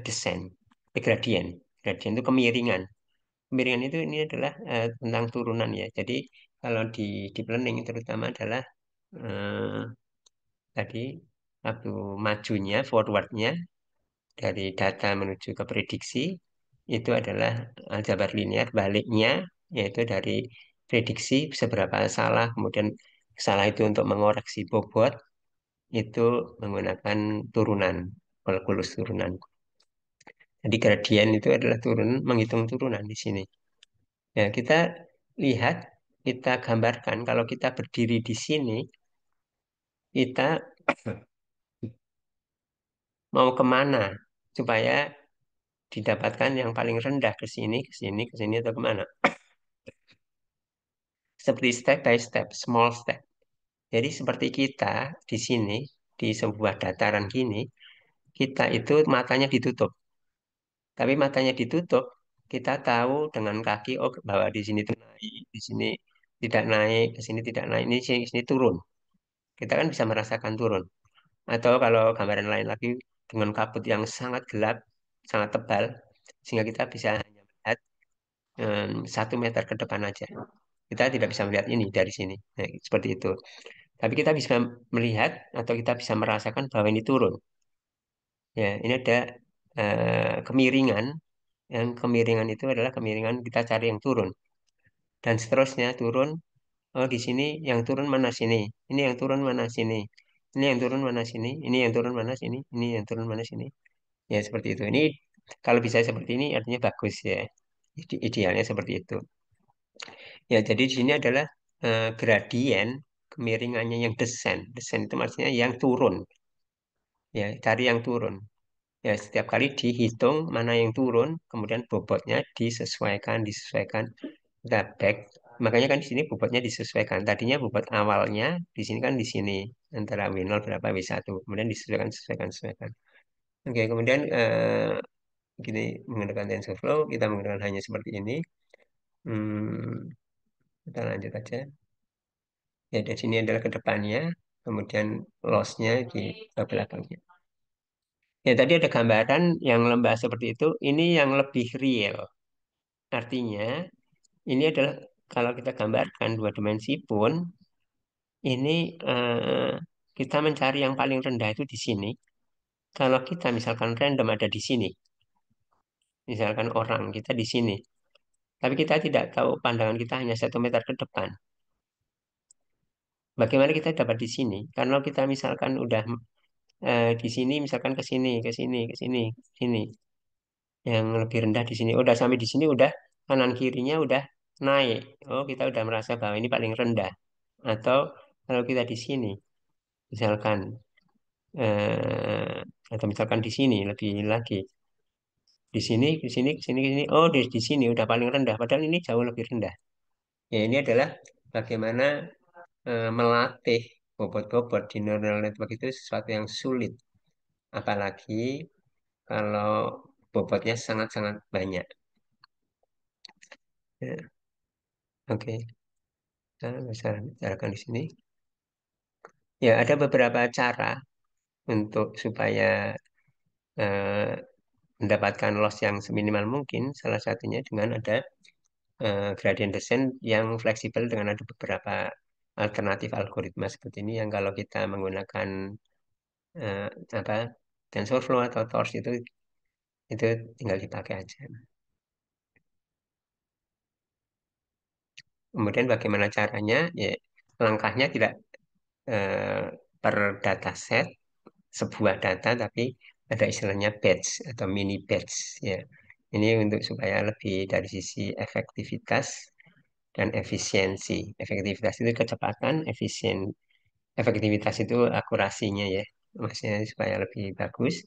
descent. Gradien. Gradien itu kemiringan. Kemiringan itu ini adalah tentang turunan ya. Jadi kalau di deep learning terutama adalah eh, tadi waktu majunya, forwardnya dari data menuju ke prediksi itu adalah aljabar linear. Baliknya yaitu dari prediksi seberapa salah, kemudian salah itu untuk mengoreksi bobot itu menggunakan turunan, kalkulus turunan. Jadi gradien itu adalah turun, menghitung turunan di sini. Ya, kita lihat, kita gambarkan kalau kita berdiri di sini, kita mau kemana supaya didapatkan yang paling rendah ke sini, ke sini, ke sini atau kemana? Seperti step by step, small step. Jadi seperti kita di sini, di sebuah dataran gini, kita itu matanya ditutup. Tapi matanya ditutup, kita tahu dengan kaki, oh bahwa di sini tuh naik, di sini tidak naik, ke sini tidak naik, ini sini, sini turun. Kita kan bisa merasakan turun. Atau kalau gambaran lain lagi dengan kabut yang sangat gelap, sangat tebal, sehingga kita bisa hanya melihat 1 meter ke depan aja. Kita tidak bisa melihat ini dari sini. Nah, seperti itu. Tapi kita bisa melihat atau kita bisa merasakan bahwa ini turun. Ya, ini ada kemiringan. Yang kemiringan itu adalah kemiringan kita cari yang turun. Dan seterusnya turun. Oh, di sini yang turun mana sini? Ini yang turun mana sini? Ini yang turun mana sini? Ini yang turun mana sini? Ini yang turun mana sini? Ya, seperti itu. Ini kalau bisa seperti ini artinya bagus ya. Idealnya seperti itu. Ya, jadi di sini adalah gradien kemiringannya yang descent. Descent itu maksudnya yang turun. Ya, cari yang turun. Ya, setiap kali dihitung mana yang turun, kemudian bobotnya disesuaikan, disesuaikan. Kita back. Makanya kan di sini bobotnya disesuaikan. Tadinya bobot awalnya di sini kan di sini antara W0 berapa W1. Kemudian disesuaikan, sesuaikan, sesuaikan. Oke, kemudian gini menggunakan TensorFlow kita menggunakan hanya seperti ini. Hmm, kita lanjut aja. Ya, di sini adalah ke depannya, kemudian loss-nya di ke belakangnya. Ya, tadi ada gambaran yang lembah seperti itu. Ini yang lebih real. Artinya, ini adalah kalau kita gambarkan 2 dimensi pun, ini kita mencari yang paling rendah itu di sini. Kalau kita misalkan random ada di sini, misalkan orang kita di sini, tapi kita tidak tahu pandangan kita hanya 1 meter ke depan. Bagaimana kita dapat di sini? Karena kita misalkan udah di sini, misalkan ke sini, ke sini, ke sini, ke sini, yang lebih rendah di sini. Udah sampai di sini, udah kanan kirinya udah naik. Oh, kita udah merasa bahwa ini paling rendah. Atau kalau kita di sini, misalkan atau misalkan di sini lebih lagi. Di sini, di sini, di sini, di sini. Oh, di sini udah paling rendah. Padahal ini jauh lebih rendah. Ya, ini adalah bagaimana melatih bobot-bobot di neural network itu sesuatu yang sulit. Apalagi kalau bobotnya sangat-sangat banyak. Ya, oke, kita bisa bicarakan di sini. Ya, ada beberapa cara untuk supaya eh, mendapatkan loss yang seminimal mungkin. Salah satunya dengan ada gradient descent yang fleksibel dengan ada beberapa alternatif algoritma seperti ini yang kalau kita menggunakan eh, apa TensorFlow atau Torch itu tinggal dipakai aja. Kemudian bagaimana caranya? Ya, langkahnya tidak eh, per dataset sebuah data, tapi ada istilahnya batch atau mini batch ya. Ini untuk supaya lebih dari sisi efektivitas dan efisiensi. Efektivitas itu kecepatan, efektivitas itu akurasinya ya. Maksudnya supaya lebih bagus,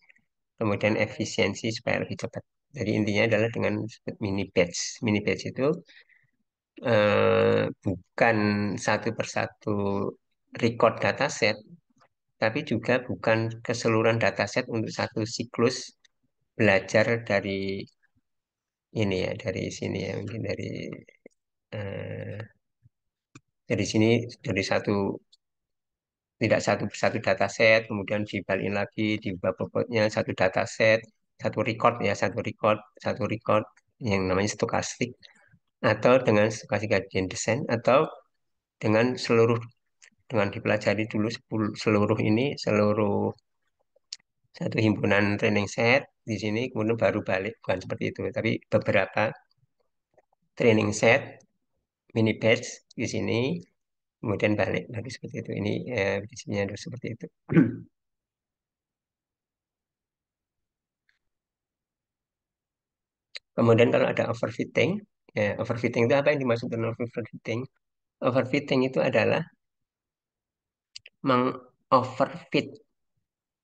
kemudian efisiensi supaya lebih cepat. Jadi intinya adalah dengan mini batch. Mini batch itu bukan satu persatu record dataset, tapi juga bukan keseluruhan dataset untuk satu siklus belajar ini ya, dari sini ya, mungkin eh, dari sini dari tidak satu persatu dataset, kemudian dibalikin lagi di bobotnya satu dataset, satu record yang namanya stokastik, atau dengan stokastik gradient descent, atau dengan dengan dipelajari dulu seluruh satu himpunan training set di sini, kemudian baru balik, bukan seperti itu, tapi beberapa training set, mini batch di sini, kemudian balik lagi seperti itu. Ini prinsipnya adalah seperti itu. Kemudian kalau ada overfitting, ya, overfitting itu apa yang dimaksud dengan overfitting? Overfitting itu adalah mengoverfit,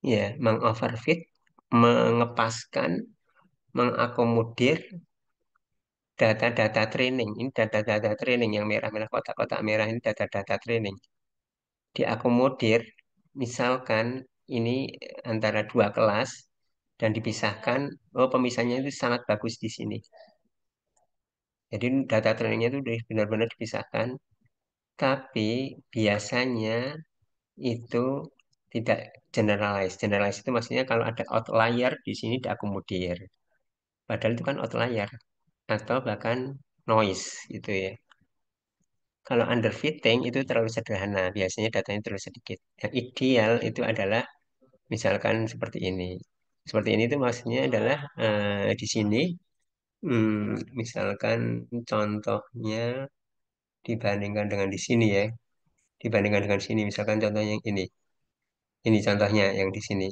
ya, mengoverfit, mengepaskan, mengakomodir data-data training. Ini data-data training yang merah-merah, kotak-kotak merah ini data-data training. Diakomodir, misalkan ini antara dua kelas dan dipisahkan, oh pemisahnya itu sangat bagus di sini. Jadi data trainingnya itu benar-benar dipisahkan, tapi biasanya itu tidak generalize. Generalize itu maksudnya kalau ada outlier di sini diakomodir. Padahal itu kan outlier atau bahkan noise gitu ya. Kalau underfitting itu terlalu sederhana, biasanya datanya terlalu sedikit. Yang ideal itu adalah misalkan seperti ini. Seperti ini itu maksudnya adalah di sini, misalkan contohnya dibandingkan dengan di sini ya, dibandingkan dengan sini, misalkan contohnya yang ini. Ini contohnya yang di sini,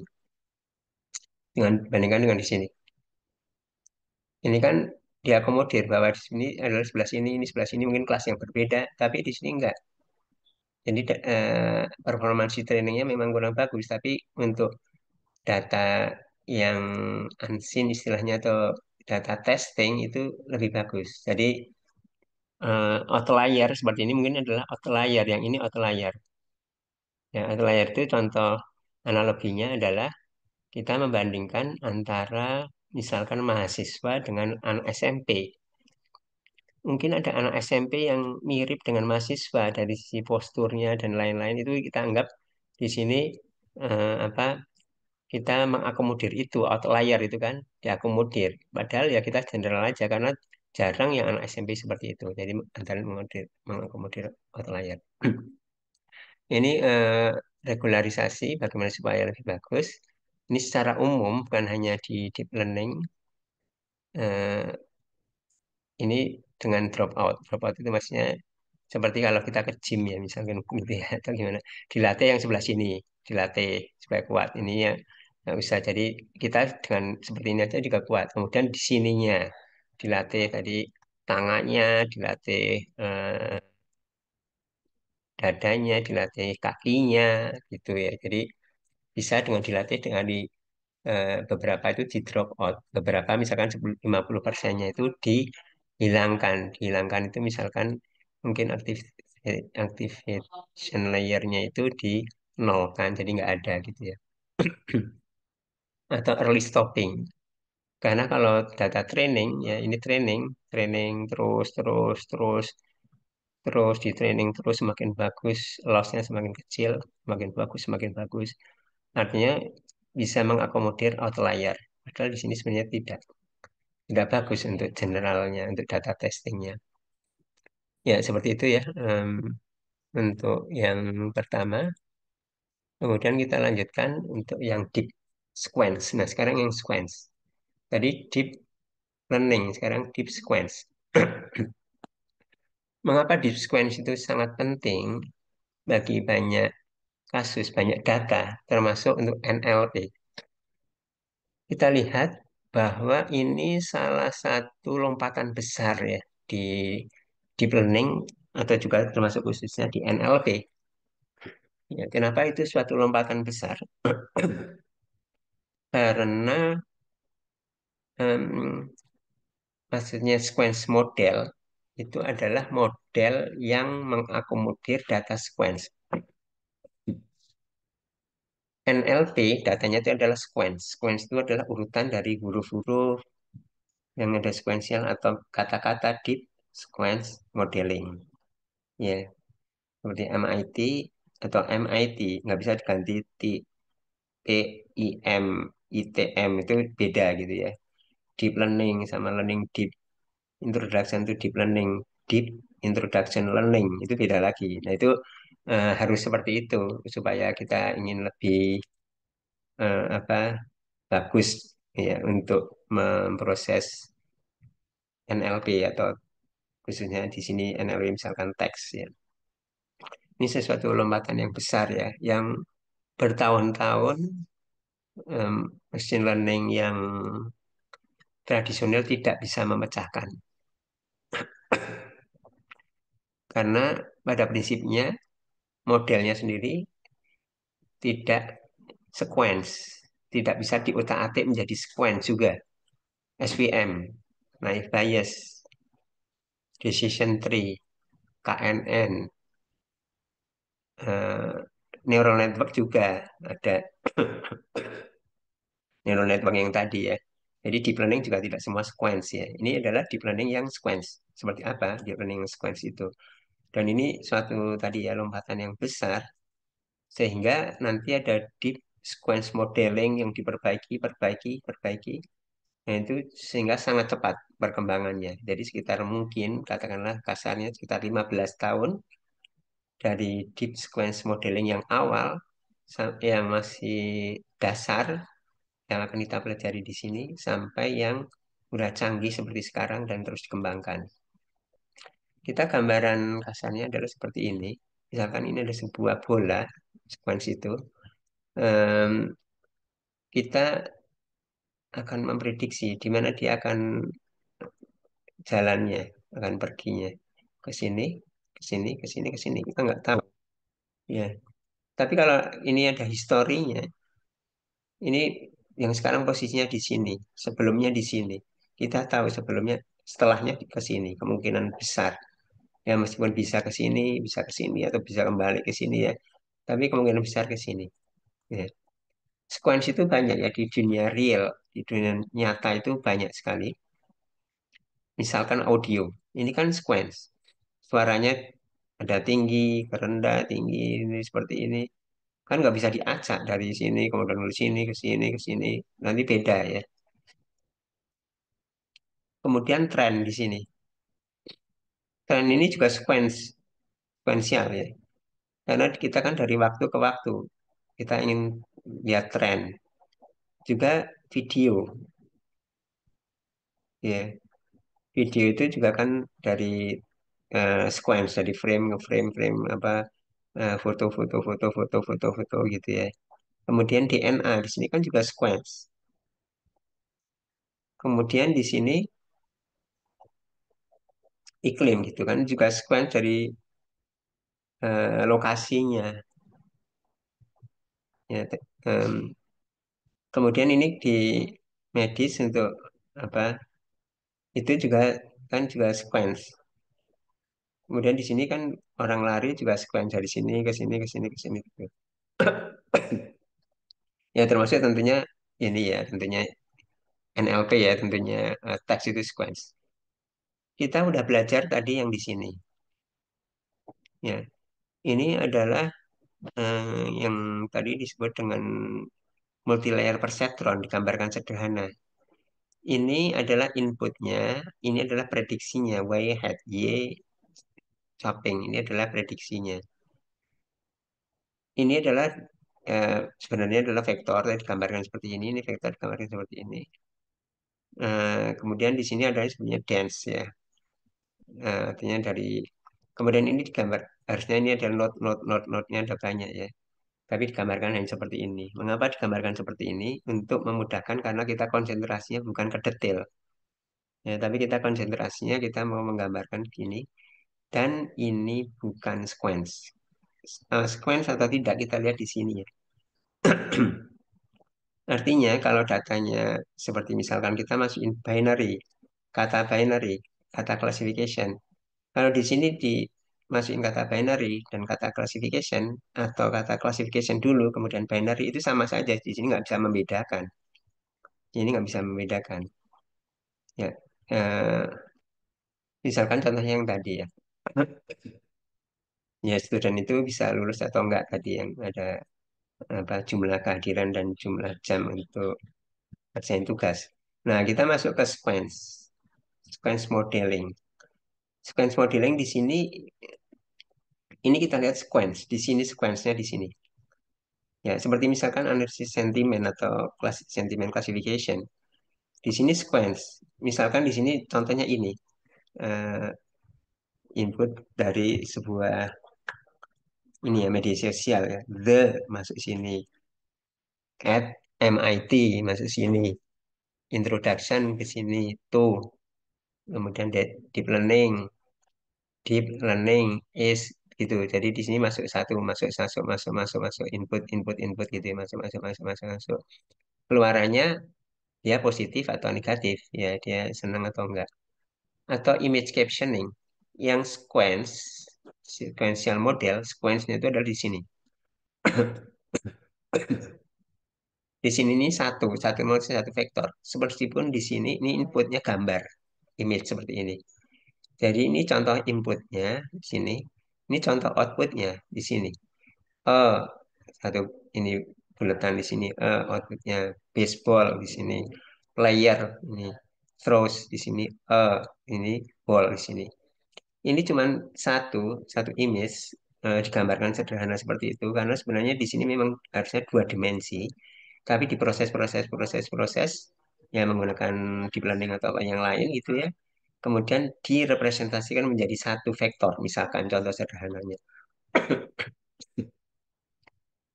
dengan bandingkan dengan di sini. Ini kan diakomodir bahwa di sini adalah sebelah sini, ini sebelah sini mungkin kelas yang berbeda, tapi di sini enggak. Jadi performansi trainingnya memang kurang bagus, tapi untuk data yang unseen istilahnya atau data testing itu lebih bagus. Jadi outlier seperti ini mungkin adalah outlier, yang ini outlier. Ya, outlier itu contoh analoginya adalah kita membandingkan antara misalkan mahasiswa dengan anak SMP. Mungkin ada anak SMP yang mirip dengan mahasiswa dari sisi posturnya dan lain-lain, itu kita anggap di sini apa, kita mengakomodir itu outlier itu kan diakomodir. Padahal ya kita general aja karena jarang yang anak SMP seperti itu. Jadi antara mengakomodir outlier. Ini regularisasi bagaimana supaya lebih bagus. Ini secara umum bukan hanya di deep learning, Eh, ini dengan drop out. Drop out itu maksudnya seperti kalau kita ke gym ya misalkan gitu ya atau gimana. Dilatih yang sebelah sini, dilatih supaya kuat. Ini ya nggak usah. Jadi kita dengan seperti ini aja juga kuat. Kemudian di sininya dilatih tadi tangannya, dilatih dadanya, dilatih kakinya gitu ya. Jadi bisa dengan dilatih dengan beberapa itu di drop out, beberapa misalkan 50%-nya itu dihilangkan. Dihilangkan itu misalkan mungkin activation layer-nya itu dinolkan, jadi nggak ada gitu ya. Atau early stopping. Karena kalau data training, ya ini training, training terus, terus, terus, terus di training terus semakin bagus, loss-nya semakin kecil, semakin bagus, semakin bagus. Artinya bisa mengakomodir outlier. Padahal di sini sebenarnya tidak. Nggak bagus untuk generalnya, untuk data testingnya. Ya, seperti itu ya untuk yang pertama. Kemudian kita lanjutkan untuk yang deep sequence. Nah, sekarang yang sequence. Tadi deep learning, sekarang deep sequence. Mengapa deep sequence itu sangat penting bagi banyak kasus, banyak data, termasuk untuk NLP. Kita lihat bahwa ini salah satu lompatan besar ya di deep learning atau juga termasuk khususnya di NLP. Ya, kenapa itu suatu lompatan besar? Karena em, maksudnya sequence model itu adalah model yang mengakomodir data sequence. NLP datanya itu adalah sequence. Sequence itu adalah urutan dari huruf-huruf yang ada sequential atau kata-kata deep sequence modeling. Ya, seperti MIT atau MIT nggak bisa diganti TIM, ITM itu beda gitu ya. Deep learning sama learning deep, introduction to deep learning, deep introduction learning itu beda lagi. Nah itu harus seperti itu supaya kita ingin lebih apa bagus ya untuk memproses NLP atau khususnya di sini NLP misalkan teks ya. Ini sesuatu lompatan yang besar ya, yang bertahun-tahun machine learning yang tradisional tidak bisa memecahkan. Karena pada prinsipnya modelnya sendiri tidak sequence, tidak bisa diutak-atik menjadi sequence juga. SVM, naive Bayes, decision tree, KNN, eh, neural network juga ada neural network yang tadi ya. Jadi deep learning juga tidak semua sequence ya. Ini adalah deep learning yang sequence. Seperti apa deep learning yang sequence itu? Dan ini suatu tadi ya lompatan yang besar sehingga nanti ada deep sequence modeling yang diperbaiki, perbaiki, perbaiki. Nah, itu sehingga sangat cepat perkembangannya. Jadi sekitar mungkin katakanlah kasarnya sekitar 15 tahun dari deep sequence modeling yang awal yang masih dasar yang akan kita pelajari di sini sampai yang udah canggih seperti sekarang dan terus dikembangkan. Kita gambaran kasarnya adalah seperti ini. Misalkan ini ada sebuah bola, sequence itu. Em, kita akan memprediksi di mana dia akan jalannya, akan perginya ke sini, ke sini, ke sini, ke sini. Kita nggak tahu. Ya. Tapi kalau ini ada historinya, ini yang sekarang posisinya di sini, sebelumnya di sini. Kita tahu sebelumnya, setelahnya ke sini, kemungkinan besar. Ya meskipun bisa ke sini atau bisa kembali ke sini ya, tapi kemungkinan besar ke sini. Ya. Sequence itu banyak ya di dunia real, di dunia nyata itu banyak sekali. Misalkan audio, ini kan sequence. Suaranya ada tinggi, rendah, tinggi, ini seperti ini. Kan nggak bisa diacak dari sini, kemudian dari sini, ke sini, ke sini. Nanti beda ya. Kemudian tren di sini. Tren ini juga sequential ya. Karena kita kan dari waktu ke waktu, kita ingin lihat tren. Juga video. Ya, video itu juga kan dari sequence, dari frame ke frame, frame apa foto, foto, foto, foto, foto, foto gitu ya. Kemudian DNA di sini kan juga sequence. Kemudian di sini iklim gitu kan juga sequence dari lokasinya. Ya, kemudian ini di medis untuk apa? Itu juga kan juga sequence. Kemudian di sini kan orang lari juga sequence dari sini ke sini ke sini ke sini gitu. Ya termasuk tentunya ini ya tentunya NLP ya tentunya text itu sequence. Kita udah belajar tadi yang di sini. Ya, ini adalah yang tadi disebut dengan multilayer perceptron digambarkan sederhana. Ini adalah inputnya, ini adalah prediksinya Y hat Y shopping. Ini adalah prediksinya. Ini adalah sebenarnya adalah vektor yang digambarkan seperti ini vektor digambarkan seperti ini. Kemudian di sini ada sebenarnya dance ya. Artinya dari kemudian ini digambar harusnya ini ada not-nya ada banyak ya. Tapi digambarkan hanya seperti ini. Mengapa digambarkan seperti ini? Untuk memudahkan karena kita konsentrasinya bukan ke detail. Ya, tapi kita konsentrasinya kita mau menggambarkan gini. Dan ini bukan sequence. Sequence atau tidak kita lihat di sini ya. Artinya kalau datanya seperti misalkan kita masukin binary, kata classification. Kalau di sini dimasukin kata binary dan kata classification atau kata classification dulu kemudian binary itu sama saja. Di sini nggak bisa membedakan. Ini nggak bisa membedakan. Ya, eh, misalkan contohnya yang tadi ya. Ya, student itu bisa lulus atau enggak tadi yang ada apa jumlah kehadiran dan jumlah jam untuk kerjain tugas. Nah, kita masuk ke sequence. Sequence modeling. Sequence modeling di sini ini kita lihat sequence. Di sini sequence-nya di sini. Ya, seperti misalkan analisis sentimen atau sentimen classification. Di sini sequence. Misalkan di sini contohnya ini eh, input dari sebuah ini ya media sosial ya. The masuk sini. At MIT masuk sini. Introduction ke sini. To. Kemudian deep learning is gitu. Jadi di sini masuk satu, masuk, masuk, masuk, masuk, masuk, input, input, input gitu, ya. Masuk, masuk, masuk, masuk, masuk. Keluarannya dia positif atau negatif, ya dia senang atau enggak. Atau image captioning, yang sequential model, sequence-nya itu adalah di sini. Di sini ini satu model, satu vektor. Seperti pun di sini ini inputnya gambar, image seperti ini. Jadi ini contoh inputnya di sini. Ini contoh outputnya di sini. Oh, satu ini buletan di sini. Outputnya baseball di sini. Player ini throws di sini. Ini ball di sini. Ini cuman satu image digambarkan sederhana seperti itu karena sebenarnya di sini memang harusnya dua dimensi. Tapi di proses yang menggunakan deep learning atau apa yang lain gitu ya. Kemudian direpresentasikan menjadi satu vektor, misalkan contoh sederhananya.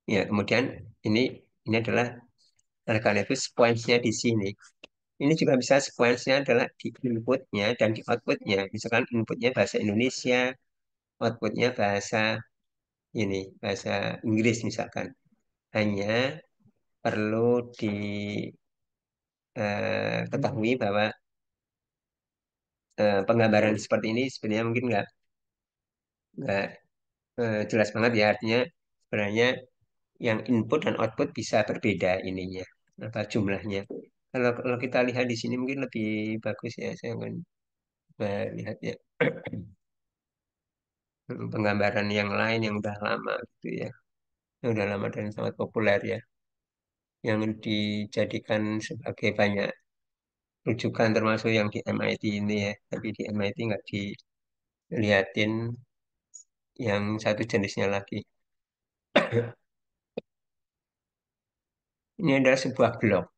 Ya, kemudian ini ini adalah oleh karena itu sequence-nya di sini. Ini juga bisa sequence-nya adalah di input-nya dan di output-nya. Misalkan input-nya bahasa Indonesia, output-nya bahasa Inggris misalkan. Hanya perlu diketahui bahwa penggambaran seperti ini sebenarnya mungkin nggak jelas banget ya. Artinya sebenarnya yang input dan output bisa berbeda ininya apa jumlahnya. Kalau kita lihat di sini mungkin lebih bagus ya. Saya akan melihatnya penggambaran yang lain yang udah lama gitu ya, yang udah lama dan sangat populer ya, yang dijadikan sebagai banyak rujukan termasuk yang di MIT ini ya. Tapi di MIT nggak dilihatin yang satu jenisnya lagi. Ini adalah sebuah blog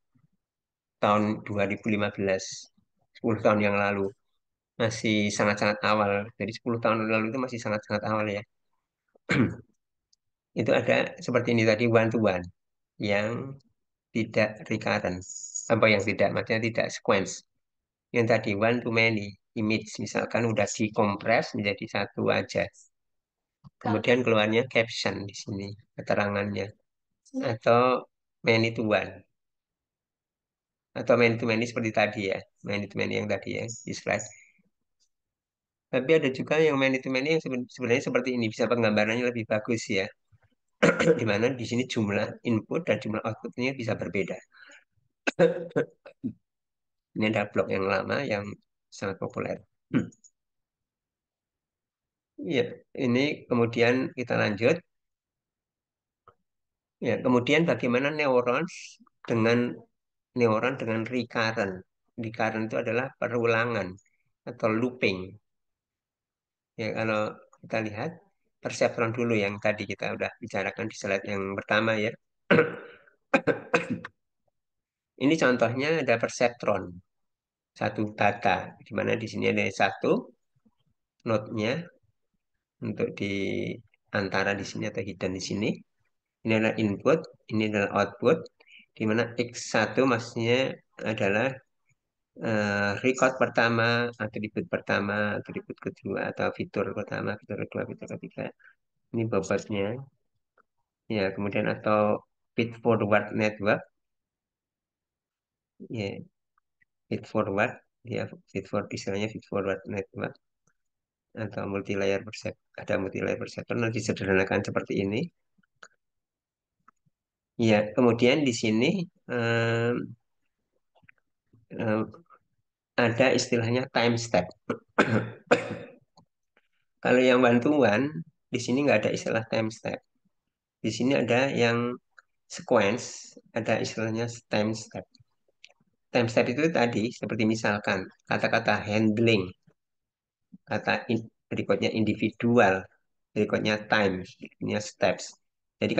tahun 2015. 10 tahun yang lalu. Masih sangat-sangat awal. Jadi 10 tahun lalu itu masih sangat-sangat awal ya. Itu ada seperti ini tadi one to one yang tidak recurrent. Apa yang tidak, maksudnya tidak sequence. Yang tadi one to many image, misalkan udah dikompres menjadi satu aja. Kemudian keluarnya caption di sini, keterangannya. Atau many to one. Atau many to many seperti tadi ya. Many to many yang tadi ya, di slide. Tapi ada juga yang many to many yang sebenarnya seperti ini. Bisa penggambarannya lebih bagus ya. Di mana di sini jumlah input dan jumlah outputnya bisa berbeda. Ini ada blog yang lama yang sangat populer. Ya, ini kemudian kita lanjut. Ya, kemudian bagaimana dengan neuron dengan recurrent. Recurrent itu adalah perulangan atau looping. Ya, kalau kita lihat perseptron dulu yang tadi kita udah bicarakan di slide yang pertama ya. Ini contohnya ada perseptron, satu data, di mana di sini ada satu node-nya untuk di antara di sini atau hidden di sini. Ini adalah input, ini adalah output, di mana X1 maksudnya adalah record pertama, atribut pertama, atribut kedua, atau fitur pertama, fitur kedua, fitur ketiga. Ini bobotnya. Ya, kemudian atau feed forward network, ya, feed forward, ya, istilahnya feed forward network, atau ada multi layer perceptor, nanti disederhanakan seperti ini. Ya, kemudian di sini em, em, ada istilahnya time step. Kalau yang bantuan, di sini nggak ada istilah time step. Di sini ada yang sequence, ada istilahnya time step. Time step itu tadi, seperti misalkan kata-kata handling, berikutnya individual, berikutnya time, berikutnya steps. Jadi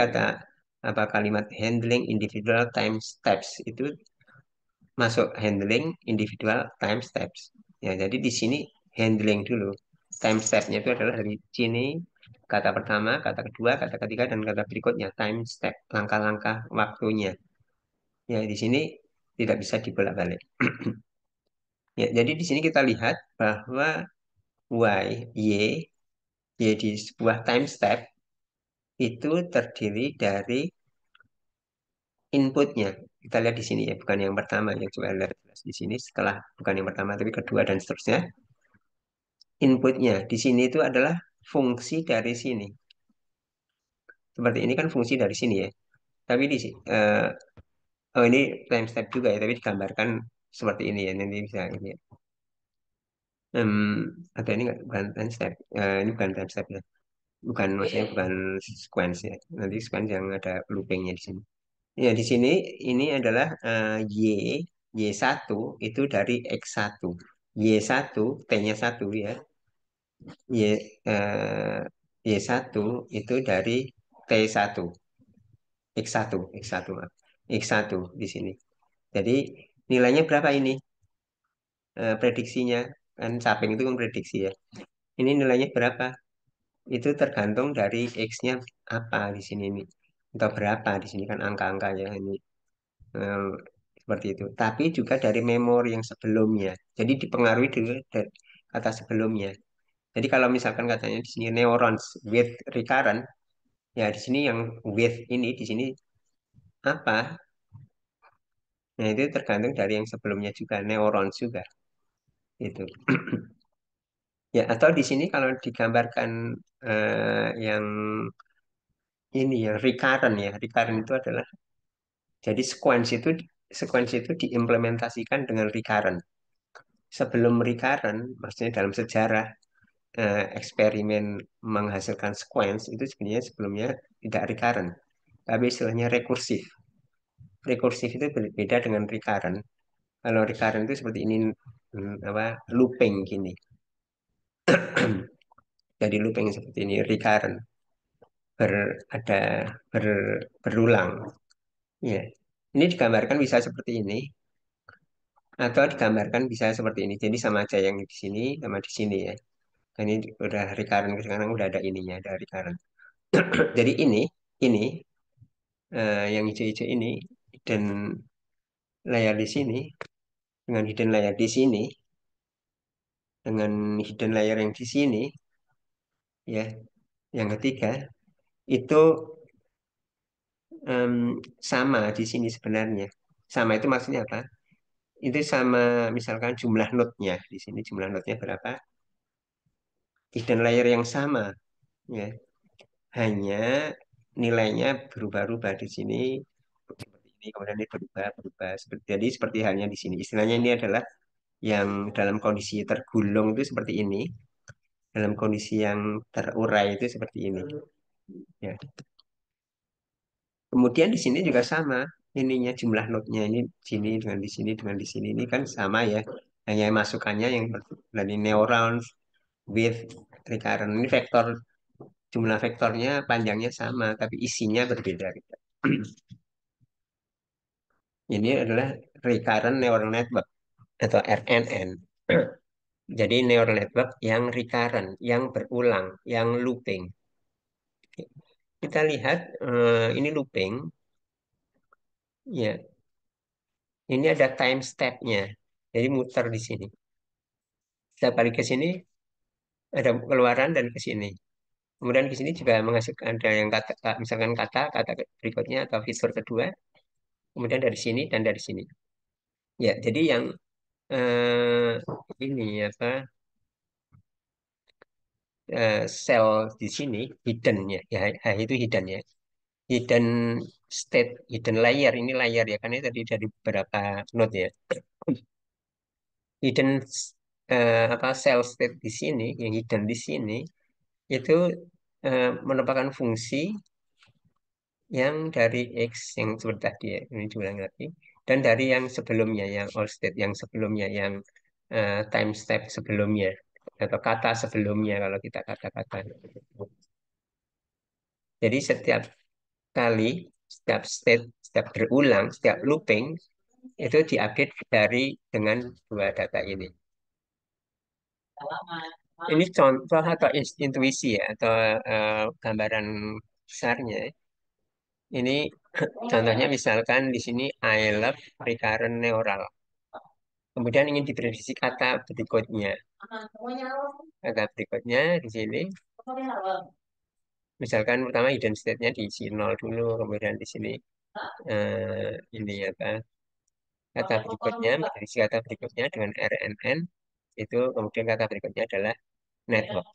kalimat handling individual time steps itu masuk handling individual time steps. Ya, jadi di sini handling dulu. Time step-nya itu adalah dari sini kata pertama, kata kedua, kata ketiga, dan kata berikutnya. Time step, langkah-langkah waktunya. Ya, di sini tidak bisa dibolak-balik. Ya, jadi di sini kita lihat bahwa Y di sebuah time step itu terdiri dari inputnya. Kita lihat di sini ya, bukan yang pertama yang coba lihat di sini setelah bukan yang pertama tapi kedua dan seterusnya. Inputnya di sini itu adalah fungsi dari sini. Seperti ini kan fungsi dari sini ya. Tapi di sini, oh ini time step juga ya, tapi digambarkan seperti ini ya. Nanti bisa ini ya. Atau ini bukan time step. Ini bukan time step ya. Bukan maksudnya bukan sequence ya. Nanti sequence yang ada loopingnya di sini. Ya di sini ini adalah Y1 itu dari X1. Y1 T-nya satu ya. Y eh, Y1 itu dari T1. X1, X1, maaf. X1 di sini. Jadi nilainya berapa ini? Prediksinya kan Saping itu kan prediksi ya. Ini nilainya berapa? Itu tergantung dari X-nya apa di sini ini. Atau berapa di sini kan angka-angka ya ini. Eh, Seperti itu. Tapi juga dari memori yang sebelumnya. Jadi dipengaruhi dari kata sebelumnya. Jadi kalau misalkan katanya di sini neurons with recurrent, ya di sini yang with ini di sini apa? Nah, itu tergantung dari yang sebelumnya juga, neurons juga. Itu. Ya, atau di sini kalau digambarkan yang ini ya, recurrent ya. Recurrent itu adalah, jadi sequence itu diimplementasikan dengan recurrent. Sebelum recurrent, maksudnya dalam sejarah eksperimen menghasilkan sequence, itu sebenarnya sebelumnya tidak recurrent. Tapi istilahnya rekursif. Rekursif itu berbeda dengan recurrent. Kalau recurrent itu seperti ini, apa, looping gini. Jadi looping seperti ini, recurrent, ber, ada ber, berulang. Ya, ini digambarkan bisa seperti ini. Atau digambarkan bisa seperti ini. Jadi sama aja yang di sini sama di sini ya. Dan ini udah recurrent sekarang udah ada ininya, ada recurrent. Jadi ini yang hijau-hijau ini dan layar di sini dengan hidden layer di sini dengan hidden layer yang di sini ya. Yang ketiga itu em, sama di sini sebenarnya. Sama itu maksudnya apa? Itu sama misalkan jumlah node-nya. Di sini jumlah node-nya berapa? Hidden layer yang sama ya. Hanya nilainya berubah-ubah di sini seperti ini kemudian ini berubah seperti jadi seperti halnya di sini. Istilahnya ini adalah yang dalam kondisi tergulung itu seperti ini, dalam kondisi yang terurai itu seperti ini. Ya. Kemudian di sini juga sama, ininya jumlah node-nya ini sini dengan di sini dengan di sini ini kan sama ya. Hanya masukannya yang dari neurons, width, recurrent ini vektor jumlah vektornya panjangnya sama tapi isinya berbeda. Ini adalah recurrent neural network atau RNN. Jadi neural network yang recurrent, yang berulang, yang looping. Kita lihat ini looping, ya. Ini ada time step-nya. Jadi muter di sini. Setiap kali ke sini ada keluaran dan ke sini. Kemudian ke sini juga menghasilkan ada yang kata, misalkan kata berikutnya atau fitur kedua. Kemudian dari sini dan dari sini. Ya, jadi yang eh, ini apa sel di sini hidden ya, ya itu hidden ya. Hidden state, hidden layer ini layer ya karena tadi dari beberapa node ya. Hidden apa cell state di sini, yang hidden di sini itu merupakan fungsi yang dari X yang seperti tadi ya, ini diulang lagi, dan dari yang sebelumnya, yang all state, yang sebelumnya, yang time step sebelumnya, atau kata sebelumnya kalau kita kata-kata. Jadi setiap state, setiap berulang, setiap looping, itu diupdate dari dengan dua data ini. Ini contoh atau intuisi ya, atau gambaran besarnya. Ini contohnya misalkan di sini I love recurrent neural. Kemudian ingin diprediksi kata berikutnya. Kata berikutnya di sini, misalkan pertama hidden state-nya diisi 0 dulu, kemudian di sini ini apa kata berikutnya, prediksi kata berikutnya dengan RNN, itu kemudian kata berikutnya adalah network.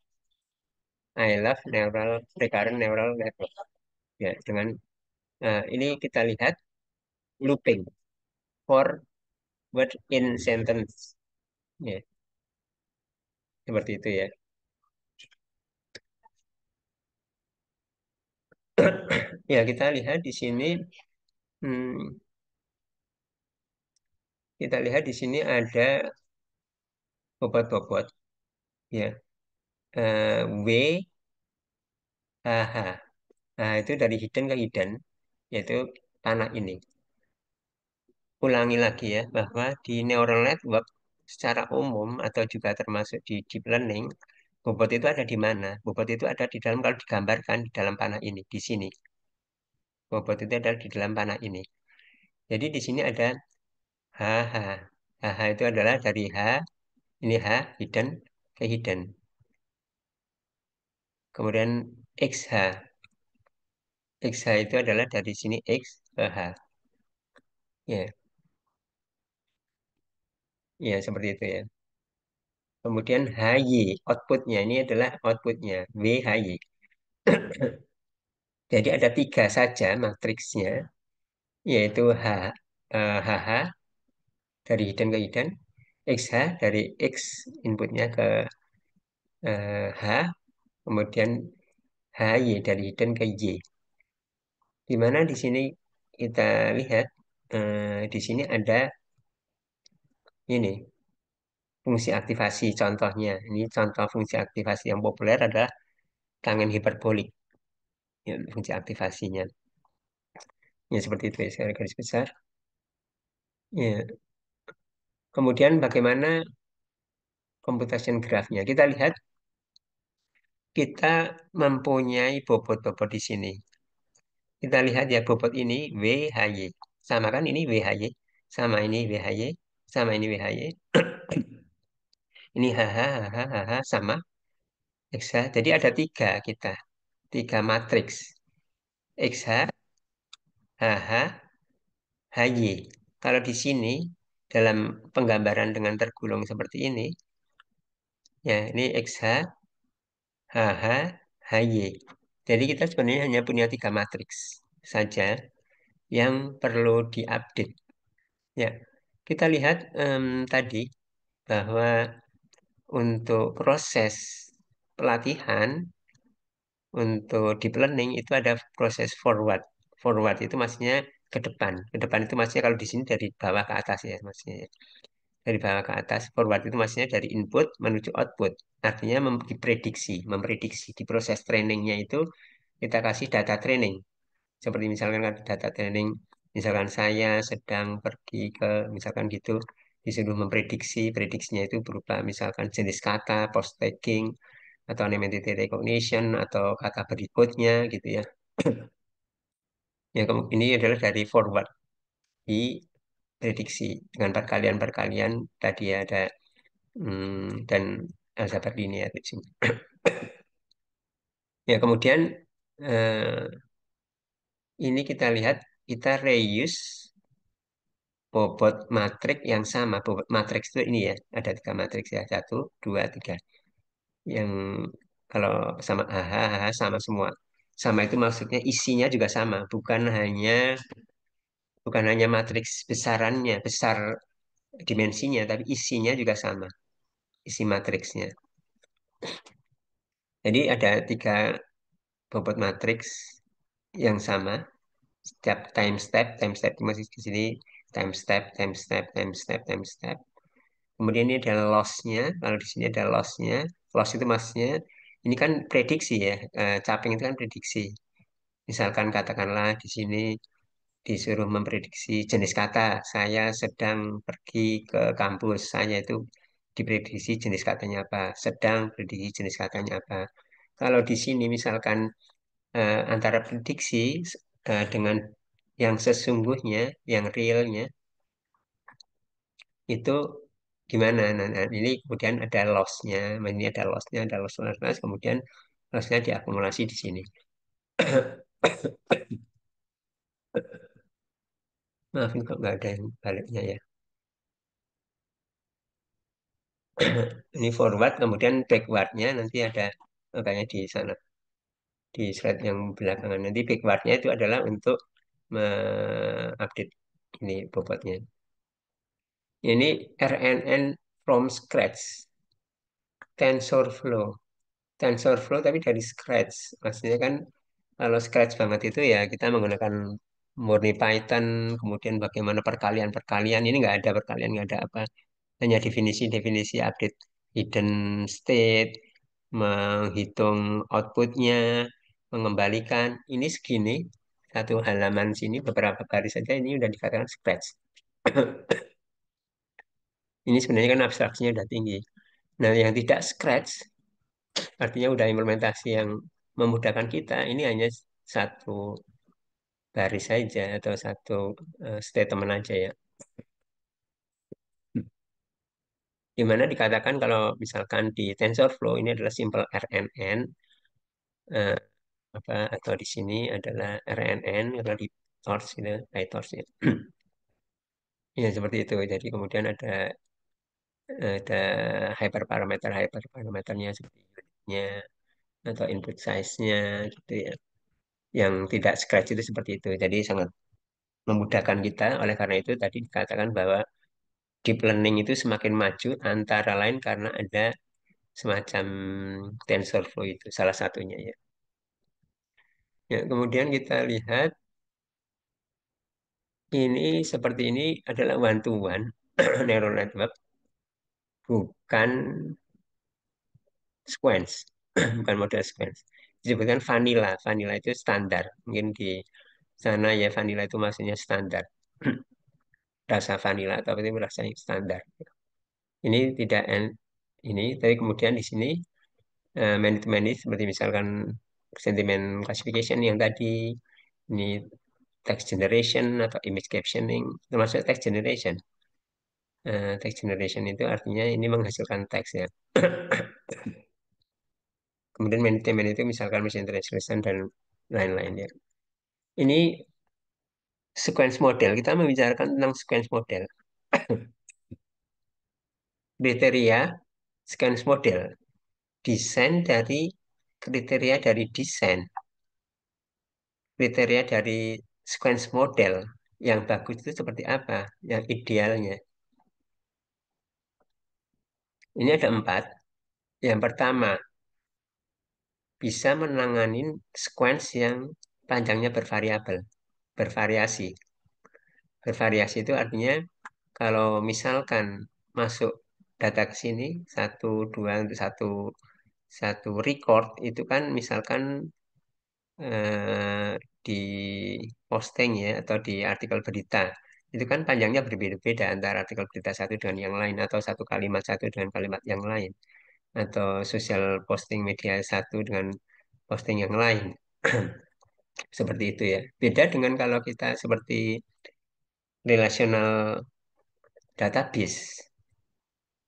I love recurrent neural network. Ya, dengan ini kita lihat looping for word in sentence. Ya, seperti itu ya. Ya, kita lihat di sini, hmm, kita lihat di sini ada bobot-bobot, ya. W, H, H. Nah, itu dari hidden ke hidden, yaitu tanah ini. Ulangi lagi ya, bahwa di neural network secara umum atau juga termasuk di deep learning, bobot itu ada di mana? Bobot itu ada di dalam, kalau digambarkan di dalam panah ini, di sini. Bobot itu ada di dalam panah ini. Jadi di sini ada HH. HH itu adalah dari H, ini H, hidden ke hidden. Kemudian XH. XH itu adalah dari sini X ke H. Ya, ya seperti itu ya. Kemudian HY, outputnya ini adalah outputnya WHY. Jadi ada tiga saja matriksnya, yaitu HH dari hidden ke hidden, XH dari X inputnya ke H, kemudian HY dari hidden ke Y. Di mana di sini kita lihat di sini ada ini fungsi aktivasi contohnya. Ini contoh fungsi aktivasi yang populer adalah tangen hiperbolik. Ya, fungsi aktivasinya. Ya seperti itu ya, secara garis besar. Ya, Kemudian bagaimana computation graph-nya? Kita lihat kita mempunyai bobot-bobot di sini. Kita lihat ya bobot ini WHY. Sama kan ini WHY. Sama ini WHY. Sama ini WHY. Ini HH, HH, HH sama XH. Jadi ada tiga kita. Tiga matriks. XH, HH, HY. Kalau di sini dalam penggambaran dengan tergulung seperti ini, ya ini XH, HH, HY. Jadi kita sebenarnya hanya punya tiga matriks saja yang perlu diupdate. Ya, kita lihat tadi bahwa untuk proses pelatihan untuk deep learning itu ada proses forward. Forward itu maksudnya ke depan. Ke depan itu maksudnya kalau di sini dari bawah ke atas ya maksudnya. Dari bawah ke atas. Forward itu maksudnya dari input menuju output. Artinya diprediksi, memprediksi. Di proses trainingnya itu kita kasih data training. Seperti misalkan kan data training, misalkan saya sedang pergi ke, misalkan gitu, disuruh memprediksi, prediksinya itu berupa misalkan jenis kata, post tagging, atau name entity recognition, atau kata berikutnya gitu ya. Ini adalah dari forward di prediksi dengan perkalian-perkalian tadi ada dan aljabar linear di sini. Ya, kemudian eh, ini kita lihat kita reuse bobot matrik yang sama. Bobot matriks itu ini ya, ada tiga matriks ya, satu, dua, tiga. Yang kalau sama AH, AH sama semua. Sama itu maksudnya isinya juga sama, bukan hanya matriks besarannya, besar dimensinya, tapi isinya juga sama, isi matriksnya. Jadi ada tiga bobot matriks yang sama, setiap time step itu masih di sini, time step. Kemudian ini ada loss-nya. Kalau di sini ada loss-nya. Loss itu maksudnya, ini kan prediksi ya. Caping itu kan prediksi. Misalkan katakanlah di sini disuruh memprediksi jenis kata. Saya sedang pergi ke kampus. Saya itu diprediksi jenis katanya apa. Sedang prediksi jenis katanya apa. Kalau di sini misalkan antara prediksi dengan yang sesungguhnya, yang realnya, itu gimana? Nah, ini kemudian ada loss-nya, ini ada loss-nya, ada loss, kemudian loss-nya diakumulasi di sini. Maafin kok nggak ada yang baliknya ya. Ini forward, kemudian backward-nya nanti ada makanya di sana, di slide yang belakangan. Nanti backward-nya itu adalah untuk update ini bobotnya. Ini RNN from scratch, TensorFlow. TensorFlow tapi dari scratch. Maksudnya kan kalau scratch banget itu ya kita menggunakan murni Python, kemudian bagaimana perkalian-perkalian. Ini nggak ada perkalian, nggak ada apa. Hanya definisi-definisi update hidden state, menghitung outputnya, mengembalikan. Ini segini, satu halaman sini, beberapa baris saja ini udah dikatakan scratch. Ini sebenarnya kan abstraksinya udah tinggi. Nah, yang tidak scratch, artinya udah implementasi yang memudahkan kita, ini hanya satu baris saja atau satu statement aja ya. Di mana dikatakan kalau misalkan di TensorFlow ini adalah simple RNN eh, apa atau di sini adalah RNN kalau di torch itu PyTorch ya. Ya seperti itu. Jadi kemudian ada hyperparameternya seperti unitnya atau input size-nya gitu ya. Yang tidak scratch itu seperti itu. Jadi sangat memudahkan kita. Oleh karena itu tadi dikatakan bahwa deep learning itu semakin maju antara lain karena ada semacam TensorFlow itu salah satunya ya. Ya, kemudian kita lihat ini seperti ini adalah one to one neural network, bukan sequence, bukan model sequence. Disebutkan vanilla. Vanilla itu standar. Mungkin di sana ya vanilla itu maksudnya standar. rasa vanilla atau itu rasa yang standar. Ini tidak ini, tapi kemudian di sini manajemen ini seperti misalkan sentiment classification yang tadi, ini text generation atau image captioning, termasuk text generation. Text generation itu artinya ini menghasilkan teks ya. Kemudian manajemen itu misalkan machine translation dan lain-lain ya. Ini sequence model. Kita membicarakan tentang sequence model. Kriteria sequence model. Desain dari kriteria dari desain. Kriteria dari sequence model yang bagus itu seperti apa? Yang idealnya. Ini ada 4. Yang pertama, bisa menangani sequence yang panjangnya bervariabel, bervariasi. Bervariasi itu artinya kalau misalkan masuk data ke sini, satu, dua, untuk satu record, itu kan misalkan di posting ya, atau di artikel berita, itu kan panjangnya berbeda-beda antara artikel berita satu dengan yang lain, atau satu kalimat satu dengan kalimat yang lain, atau sosial posting media satu dengan posting yang lain. Seperti itu ya. Beda dengan kalau kita seperti relational database,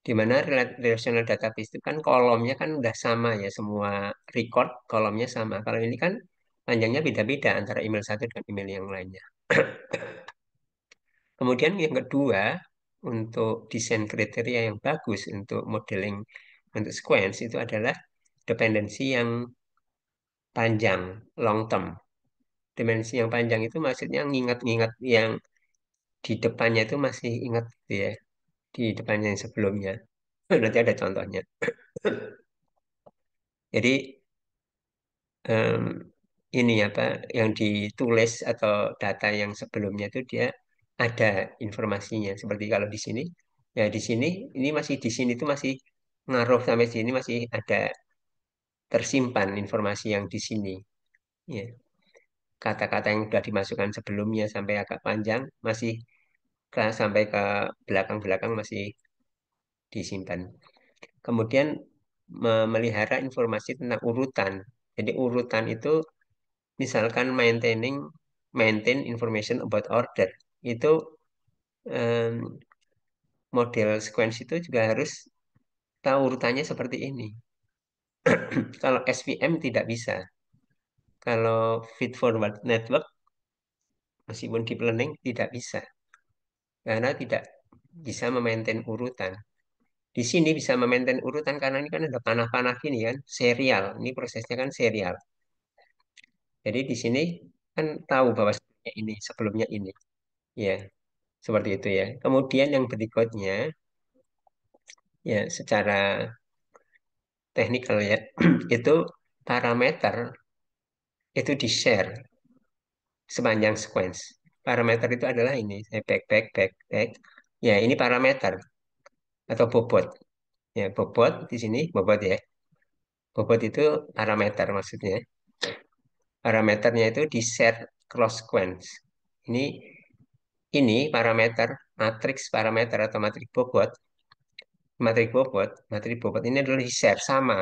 di mana relational database itu kan kolomnya kan udah sama ya, semua record kolomnya sama. Kalau ini kan panjangnya beda-beda antara email satu dengan email yang lainnya. Kemudian yang kedua, untuk desain kriteria yang bagus untuk modeling untuk sequence itu adalah dependensi yang panjang, long term. Dependensi yang panjang itu maksudnya ngingat-ngingat yang di depannya itu masih ingat gitu ya, di depannya yang sebelumnya. Nanti ada contohnya. Jadi em, ini apa yang ditulis atau data yang sebelumnya itu dia ada informasinya. Seperti kalau di sini, ya di sini ini masih di sini itu masih ngaruh sampai sini masih ada tersimpan informasi yang di sini. Ya, kata-kata yang sudah dimasukkan sebelumnya sampai agak panjang masih sampai ke belakang-belakang masih disimpan. Kemudian memelihara informasi tentang urutan. Jadi urutan itu misalkan maintain information about order, itu em, model sequence itu juga harus tahu urutannya seperti ini. Kalau SVM tidak bisa. Kalau feed forward network meskipun deep learning tidak bisa karena tidak bisa memaintain urutan. Di sini bisa memaintain urutan karena ini kan ada panah-panah ini kan serial. Ini prosesnya kan serial. Jadi di sini kan tahu bahwa sebelumnya ini. Ya, seperti itu ya. Kemudian yang berikutnya, ya secara teknikal ya, itu parameter itu di-share sepanjang sequence. Parameter itu adalah ini, saya back. Ya, ini parameter atau bobot. Ya, bobot di sini, bobot ya. Bobot itu parameter maksudnya. Parameternya itu di-share cross sequence. Ini parameter, matriks parameter atau matrik bobot ini adalah di-share sama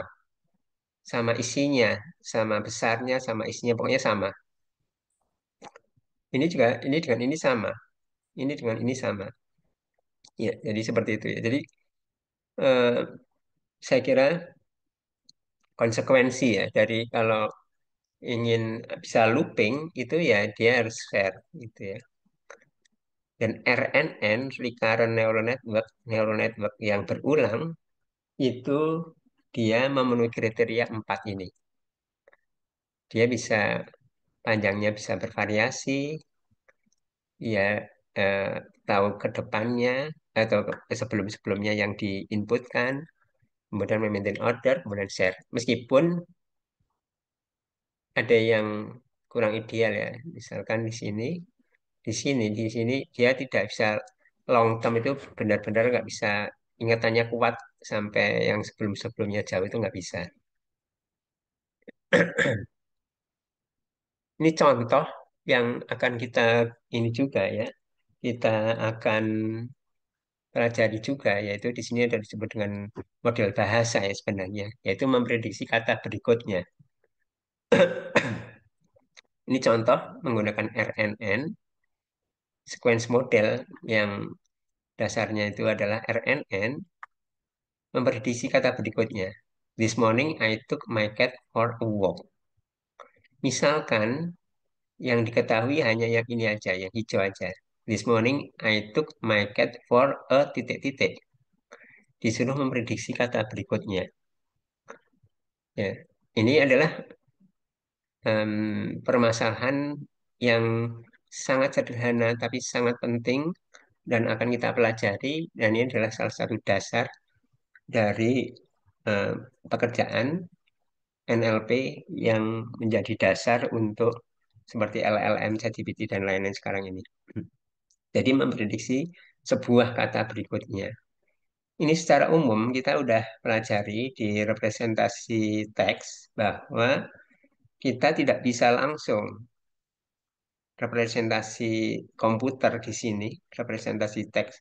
isinya, sama besarnya, sama isinya, pokoknya sama. Ini dengan ini sama, ini dengan ini sama. Ya, jadi seperti itu ya. Jadi eh, saya kira konsekuensi ya dari kalau ingin bisa looping itu ya dia harus share gitu ya. Dan RNN, recurrent neural network yang berulang itu dia memenuhi kriteria 4 ini. Dia bisa panjangnya bisa bervariasi, ya eh, tahu ke depannya atau sebelum-sebelumnya yang diinputkan, kemudian maintain order, kemudian share. Meskipun ada yang kurang ideal ya, misalkan di sini dia tidak bisa long term itu benar-benar nggak bisa ingatannya kuat sampai yang sebelum-sebelumnya jauh itu nggak bisa. Ini contoh yang akan kita ini juga ya. kita akan pelajari juga, yaitu di sini ada disebut dengan model bahasa ya sebenarnya, yaitu memprediksi kata berikutnya. Ini contoh menggunakan RNN, sequence model yang dasarnya itu adalah RNN, memprediksi kata berikutnya. This morning I took my cat for a walk. Misalkan yang diketahui hanya yang ini aja, yang hijau aja. This morning I took my cat for a titik-titik. Disuruh memprediksi kata berikutnya. Ya, ini adalah permasalahan yang sangat sederhana tapi sangat penting dan akan kita pelajari, dan ini adalah salah satu dasar dari em, pekerjaan NLP yang menjadi dasar untuk seperti LLM, ChatGPT, dan lain-lain sekarang ini. Jadi memprediksi sebuah kata berikutnya. Ini secara umum kita udah pelajari di representasi teks bahwa kita tidak bisa langsung representasi komputer di sini, representasi teks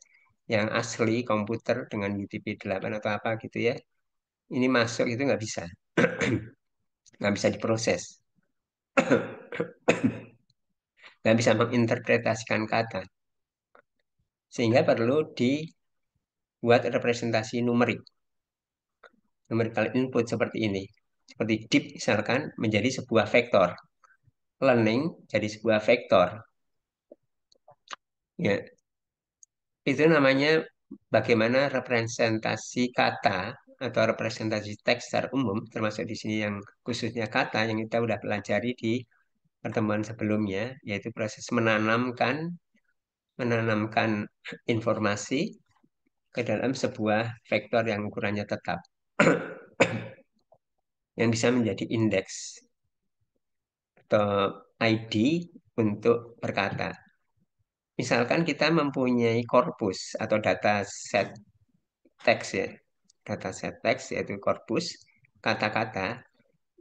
yang asli komputer dengan UTP-8 atau apa gitu ya. Ini masuk itu nggak bisa, nggak bisa diproses, nggak bisa menginterpretasikan kata. Sehingga perlu dibuat representasi numerik, numerical input seperti ini. Seperti deep misalkan menjadi sebuah vektor, learning jadi sebuah vektor. Ya, itu namanya bagaimana representasi kata atau representasi teks secara umum, termasuk di sini yang khususnya kata yang kita udah pelajari di pertemuan sebelumnya, yaitu proses menanamkan informasi ke dalam sebuah vektor yang ukurannya tetap, yang bisa menjadi indeks atau ID untuk berkata. Misalkan kita mempunyai korpus atau data set teks ya, data set teks yaitu korpus kata-kata.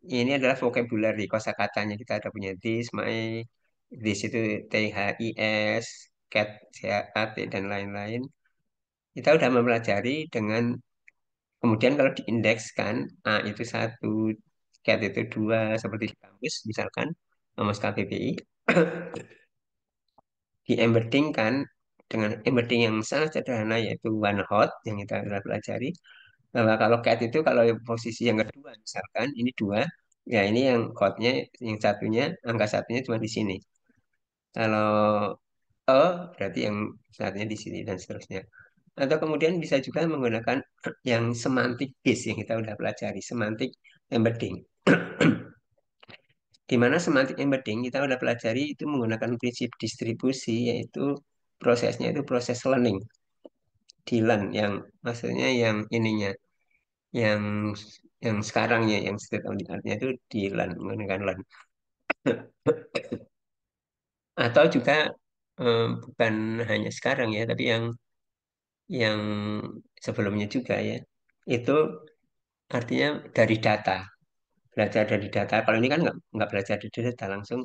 Ini adalah vocabulary, kosakatanya kita ada punya this, my, this itu THIS, cat, CAT, dan lain-lain. Kita udah mempelajari dengan kemudian kalau diindekskan A itu satu, cat itu dua, seperti di kampus misalkan, Kamus KBBI, di-embeddingkan dengan embedding yang sangat sederhana yaitu one hot yang kita sudah pelajari. Bahwa kalau cat itu kalau posisi yang kedua misalkan ini dua, ya ini yang code-nya yang satunya angka satunya cuma di sini. Kalau E berarti yang satunya di sini dan seterusnya. Atau kemudian bisa juga menggunakan yang semantic base yang kita udah pelajari, semantic embedding. Di mana semantic embedding kita udah pelajari itu menggunakan prinsip distribusi, yaitu prosesnya itu proses learning, di learn yang maksudnya yang ininya, yang sekarangnya, yang state of the art-nya itu di learn, menggunakan learn. Atau juga bukan hanya sekarang ya, tapi yang sebelumnya juga ya. Itu artinya dari data, belajar dari data. Kalau ini kan nggak belajar dari data langsung,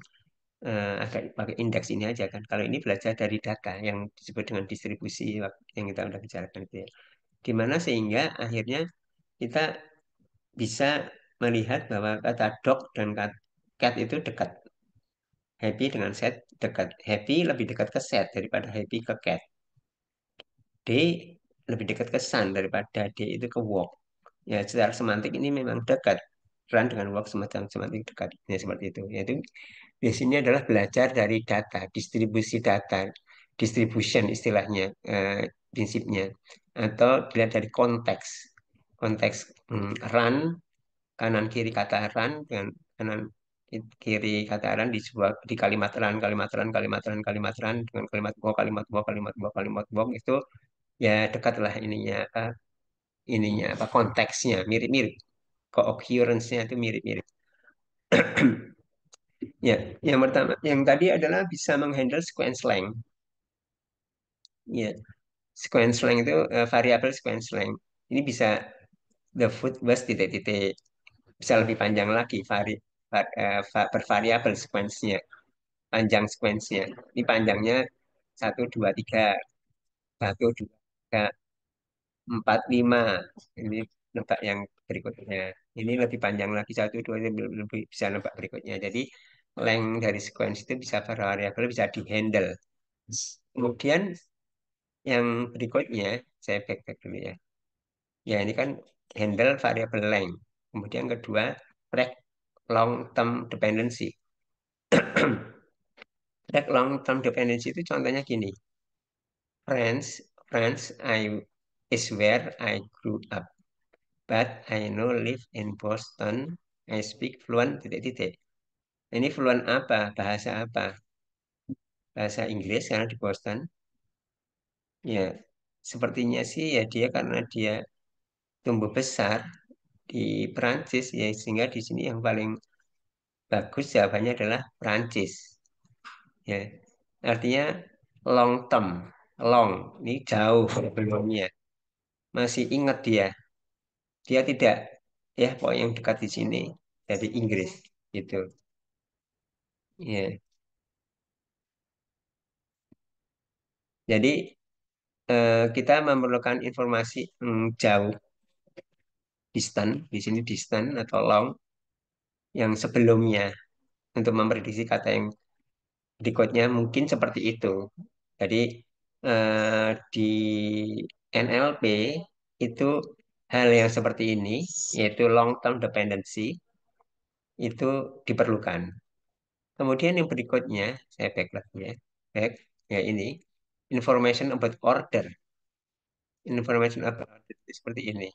ada pakai indeks ini aja kan. Kalau ini belajar dari data yang disebut dengan distribusi yang kita udah bicarakan itu ya. Di mana sehingga akhirnya kita bisa melihat bahwa kata dog dan kata cat itu dekat. Happy dengan set dekat. Happy lebih dekat ke set daripada happy ke cat. D lebih dekat ke sun daripada D itu ke walk. Ya, secara semantik ini memang dekat. Run dengan walk semacam semantik dekat. Ya, seperti itu. Yaitu di sini adalah belajar dari data, distribusi data, distribution istilahnya, prinsipnya. Atau dilihat dari konteks. Konteks run, kanan kiri kata run, dengan kanan kiri kata run di sebuah di kalimat run, kalimat run, kalimat run, kalimat run, dengan kalimat walk, kalimat walk, kalimat walk, kalimat walk, itu ya dekatlah ininya apa konteksnya mirip-mirip, co-occurrence-nya itu mirip-mirip. Ya, yang pertama, yang tadi adalah bisa menghandle sequence length. Ya, sequence length itu variabel sequence length. Ini bisa the food was titik-titik, bisa lebih panjang lagi bervariabel sequence-nya, panjang sequence-nya. Ini panjangnya satu, dua, tiga, satu, dua, tiga, empat, lima. Ini nebak yang berikutnya. Ini lebih panjang lagi, satu, dua, lebih bisa nebak berikutnya. Jadi length dari sequence itu bisa variabel, bisa dihandle. Kemudian yang berikutnya, saya back dulu ya. Ya, ini kan handle variable length. Kemudian kedua, track long term dependency. Track long term dependency itu contohnya gini. France, is where I grew up. But I now live in Boston. I speak fluent titik-titik. Ini fluent apa? Bahasa apa? Bahasa Inggris karena di Boston. Ya, sepertinya sih ya dia karena dia tumbuh besar di Perancis ya sehingga di sini yang paling bagus jawabannya adalah Perancis. Ya, artinya long term, long ini jauh sebelumnya. Masih ingat dia, dia tidak ya pokoknya yang dekat di sini dari Inggris gitu. Ya, jadi kita memerlukan informasi jauh, distant, di sini distant atau long yang sebelumnya untuk memprediksi kata yang berikutnya mungkin seperti itu. Jadi di NLP itu hal yang seperti ini, yaitu long term dependency, itu diperlukan. Kemudian yang berikutnya, saya back lagi ya, back, ya ini, information about order. Information about order itu seperti ini.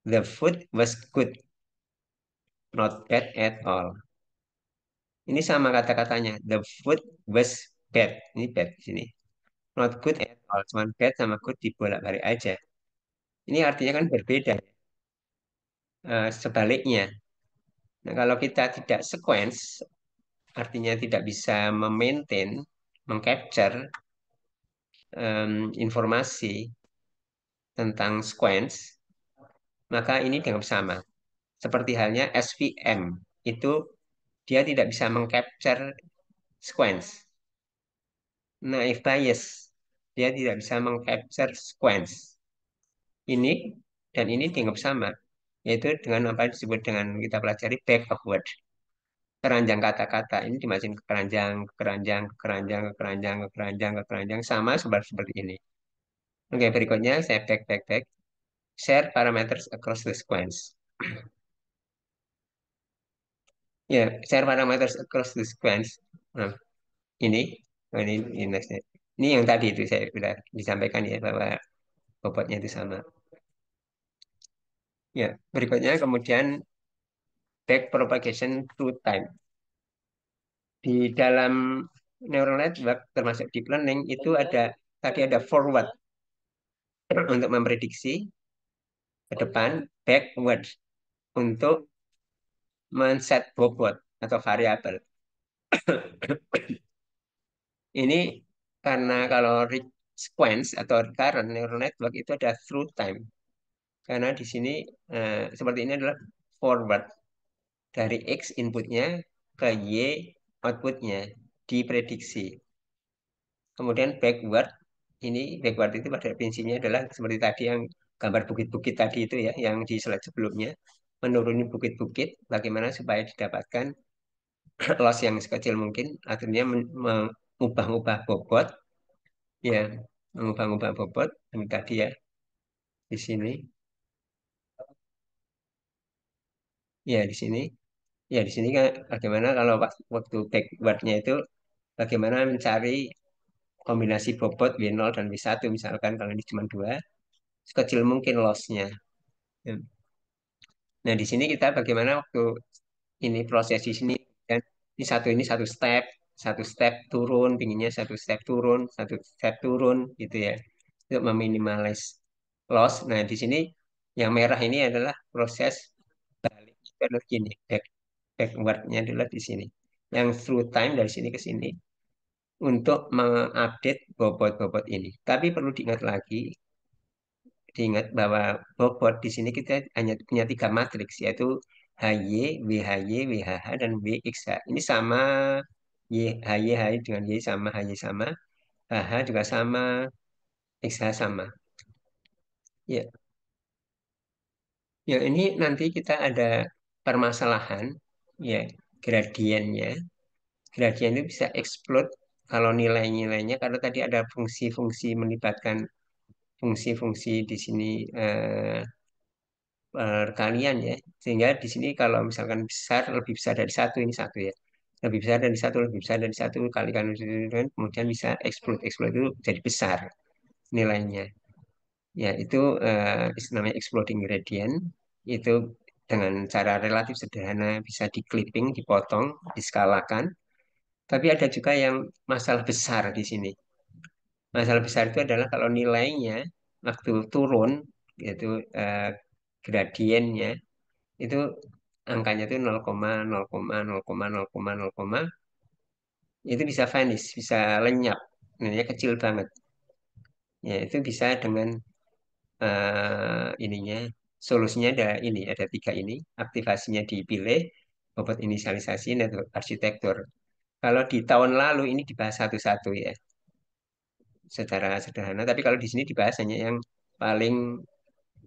The food was good, not bad at all. Ini sama kata-katanya. The food was bad. Ini bad di sini. Not good at all. Cuman bad sama good dibolak-balik aja. Ini artinya kan berbeda. Sebaliknya. Nah, kalau kita tidak sequence, artinya tidak bisa memaintain, mengcapture informasi tentang sequence, maka ini dianggap sama. Seperti halnya SVM, itu dia tidak bisa mengcapture sequence. Naive bias, dia tidak bisa mengcapture sequence. Ini dan ini dianggap sama, yaitu dengan apa yang disebut dengan kita pelajari back of word. Keranjang kata-kata ini dimasukin ke keranjang, ke keranjang, ke keranjang, ke keranjang, ke keranjang, ke keranjang, sama seperti ini. Oke, berikutnya saya back. Share parameters across the sequence. Ya, share parameters across the sequence. Nah, ini, ini nextnya. Ini yang tadi itu saya sudah disampaikan ya bahwa bobotnya itu sama. Ya, berikutnya kemudian back propagation through time. Di dalam neural network termasuk deep learning itu ada tadi ada forward untuk memprediksi ke depan, backward untuk men-set bobot atau variabel. Ini karena kalau sequence atau recurrent neural network itu ada through time. Karena di sini seperti ini adalah forward dari X inputnya ke Y outputnya diprediksi. Kemudian backward, ini backward itu pada prinsipnya adalah seperti tadi yang gambar bukit-bukit tadi itu ya, yang di slide sebelumnya, menuruni bukit-bukit, bagaimana supaya didapatkan loss yang sekecil mungkin, akhirnya mengubah-ubah bobot, ya, mengubah-ubah bobot, ini tadi ya, di sini, ya di sini, ya di sini kan bagaimana kalau waktu backwardnya itu, bagaimana mencari kombinasi bobot W0 dan W1 misalkan kalau ini cuma dua, sekecil mungkin loss-nya. Ya. Nah, di sini kita bagaimana waktu ini proses di sini dan ini satu step turun, pinginnya satu step turun gitu ya. Untuk meminimalis loss. Nah, di sini yang merah ini adalah proses balik itu adalah gini, backwardnya adalah di sini. Yang through time dari sini ke sini untuk mengupdate bobot-bobot ini. Tapi perlu diingat bahwa bobot di sini kita hanya punya tiga matriks yaitu HY, WHY, WHH dan WXH. Ini sama Y, HY, HY dengan Y sama HY sama. HH juga sama, XH sama. Ya, ya ini nanti kita ada permasalahan, ya, gradiennya. Gradien itu bisa explode kalau nilai-nilainya, karena tadi ada fungsi-fungsi melibatkan fungsi-fungsi di sini perkalian ya. Sehingga di sini kalau misalkan besar, lebih besar dari satu, ini satu ya. Lebih besar dari satu, lebih besar dari satu, kalikan kemudian bisa explode. Explode itu jadi besar nilainya. Ya, itu namanya exploding gradient. Itu dengan cara relatif sederhana bisa di clipping, dipotong, diskalakan. Tapi ada juga yang masalah besar di sini. Masalah besar itu adalah kalau nilainya waktu turun, yaitu eh, gradiennya, itu angkanya itu 0,0,0,0,0, itu bisa vanish, bisa lenyap. Nilainya kecil banget. Ya, itu bisa dengan ininya, solusinya ada ini, ada tiga ini, aktivasinya dipilih, bobot inisialisasi, network arsitektur. Kalau di tahun lalu ini dibahas satu-satu ya, secara sederhana. Tapi kalau di sini dibahas hanya yang paling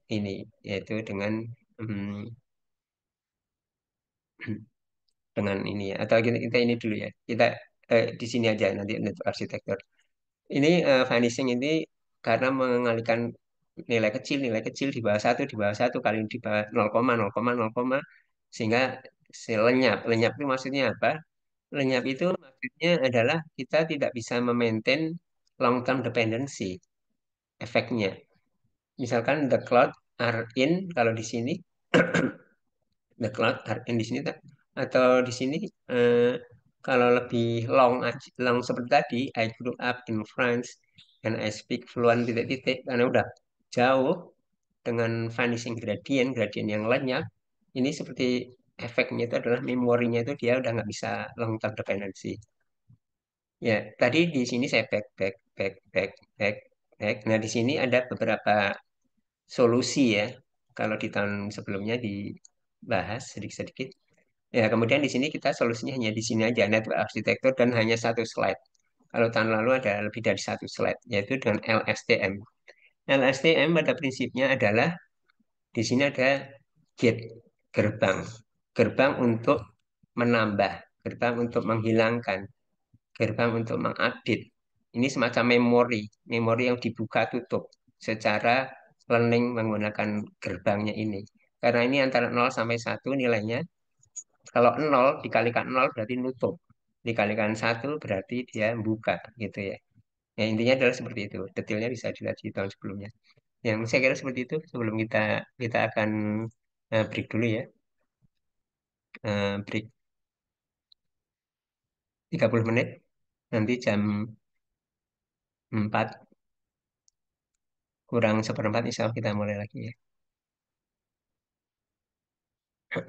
ini, yaitu dengan hmm, dengan ini ya. Atau kita ini dulu ya. Kita di sini aja nanti network arsitektur. Ini vanishing ini karena mengalihkan nilai kecil di bawah satu, di bawah satu kali di bawah 0,0,0, sehingga lenyap. Lenyap itu maksudnya apa? Lenyap itu maksudnya adalah kita tidak bisa memaintain long term dependency efeknya. Misalkan the cloud are in, kalau di sini the cloud are in di sini atau di sini eh, kalau lebih long seperti tadi, I grew up in France and I speak fluent titik-titik, karena udah jauh dengan vanishing gradient, gradient yang lenyap, ini seperti efeknya itu adalah memorinya itu dia udah nggak bisa long term dependency. Ya, tadi di sini saya back, back. Nah, di sini ada beberapa solusi ya. Kalau di tahun sebelumnya dibahas sedikit-sedikit. Ya, kemudian di sini kita solusinya hanya di sini aja, network arsitektur dan hanya satu slide. Kalau tahun lalu ada lebih dari satu slide, yaitu dengan LSTM. LSTM pada prinsipnya adalah di sini ada gate, gerbang. Gerbang untuk menambah, gerbang untuk menghilangkan, gerbang untuk mengupdate. Ini semacam memori, memori yang dibuka tutup secara learning menggunakan gerbangnya ini. Karena ini antara 0 sampai 1 nilainya. Kalau 0 dikalikan 0 berarti nutup. Dikalikan 1 berarti dia buka gitu ya. Ya, intinya adalah seperti itu. Detailnya bisa dilihat di tahun sebelumnya. Yang saya kira seperti itu sebelum kita kita akan break dulu ya. Break 30 menit. Nanti jam 4 kurang seperempat insya Allah kita mulai lagi ya.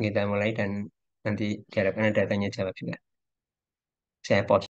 Kita mulai dan nanti diharapkan ada tanya jawab juga. Saya pause.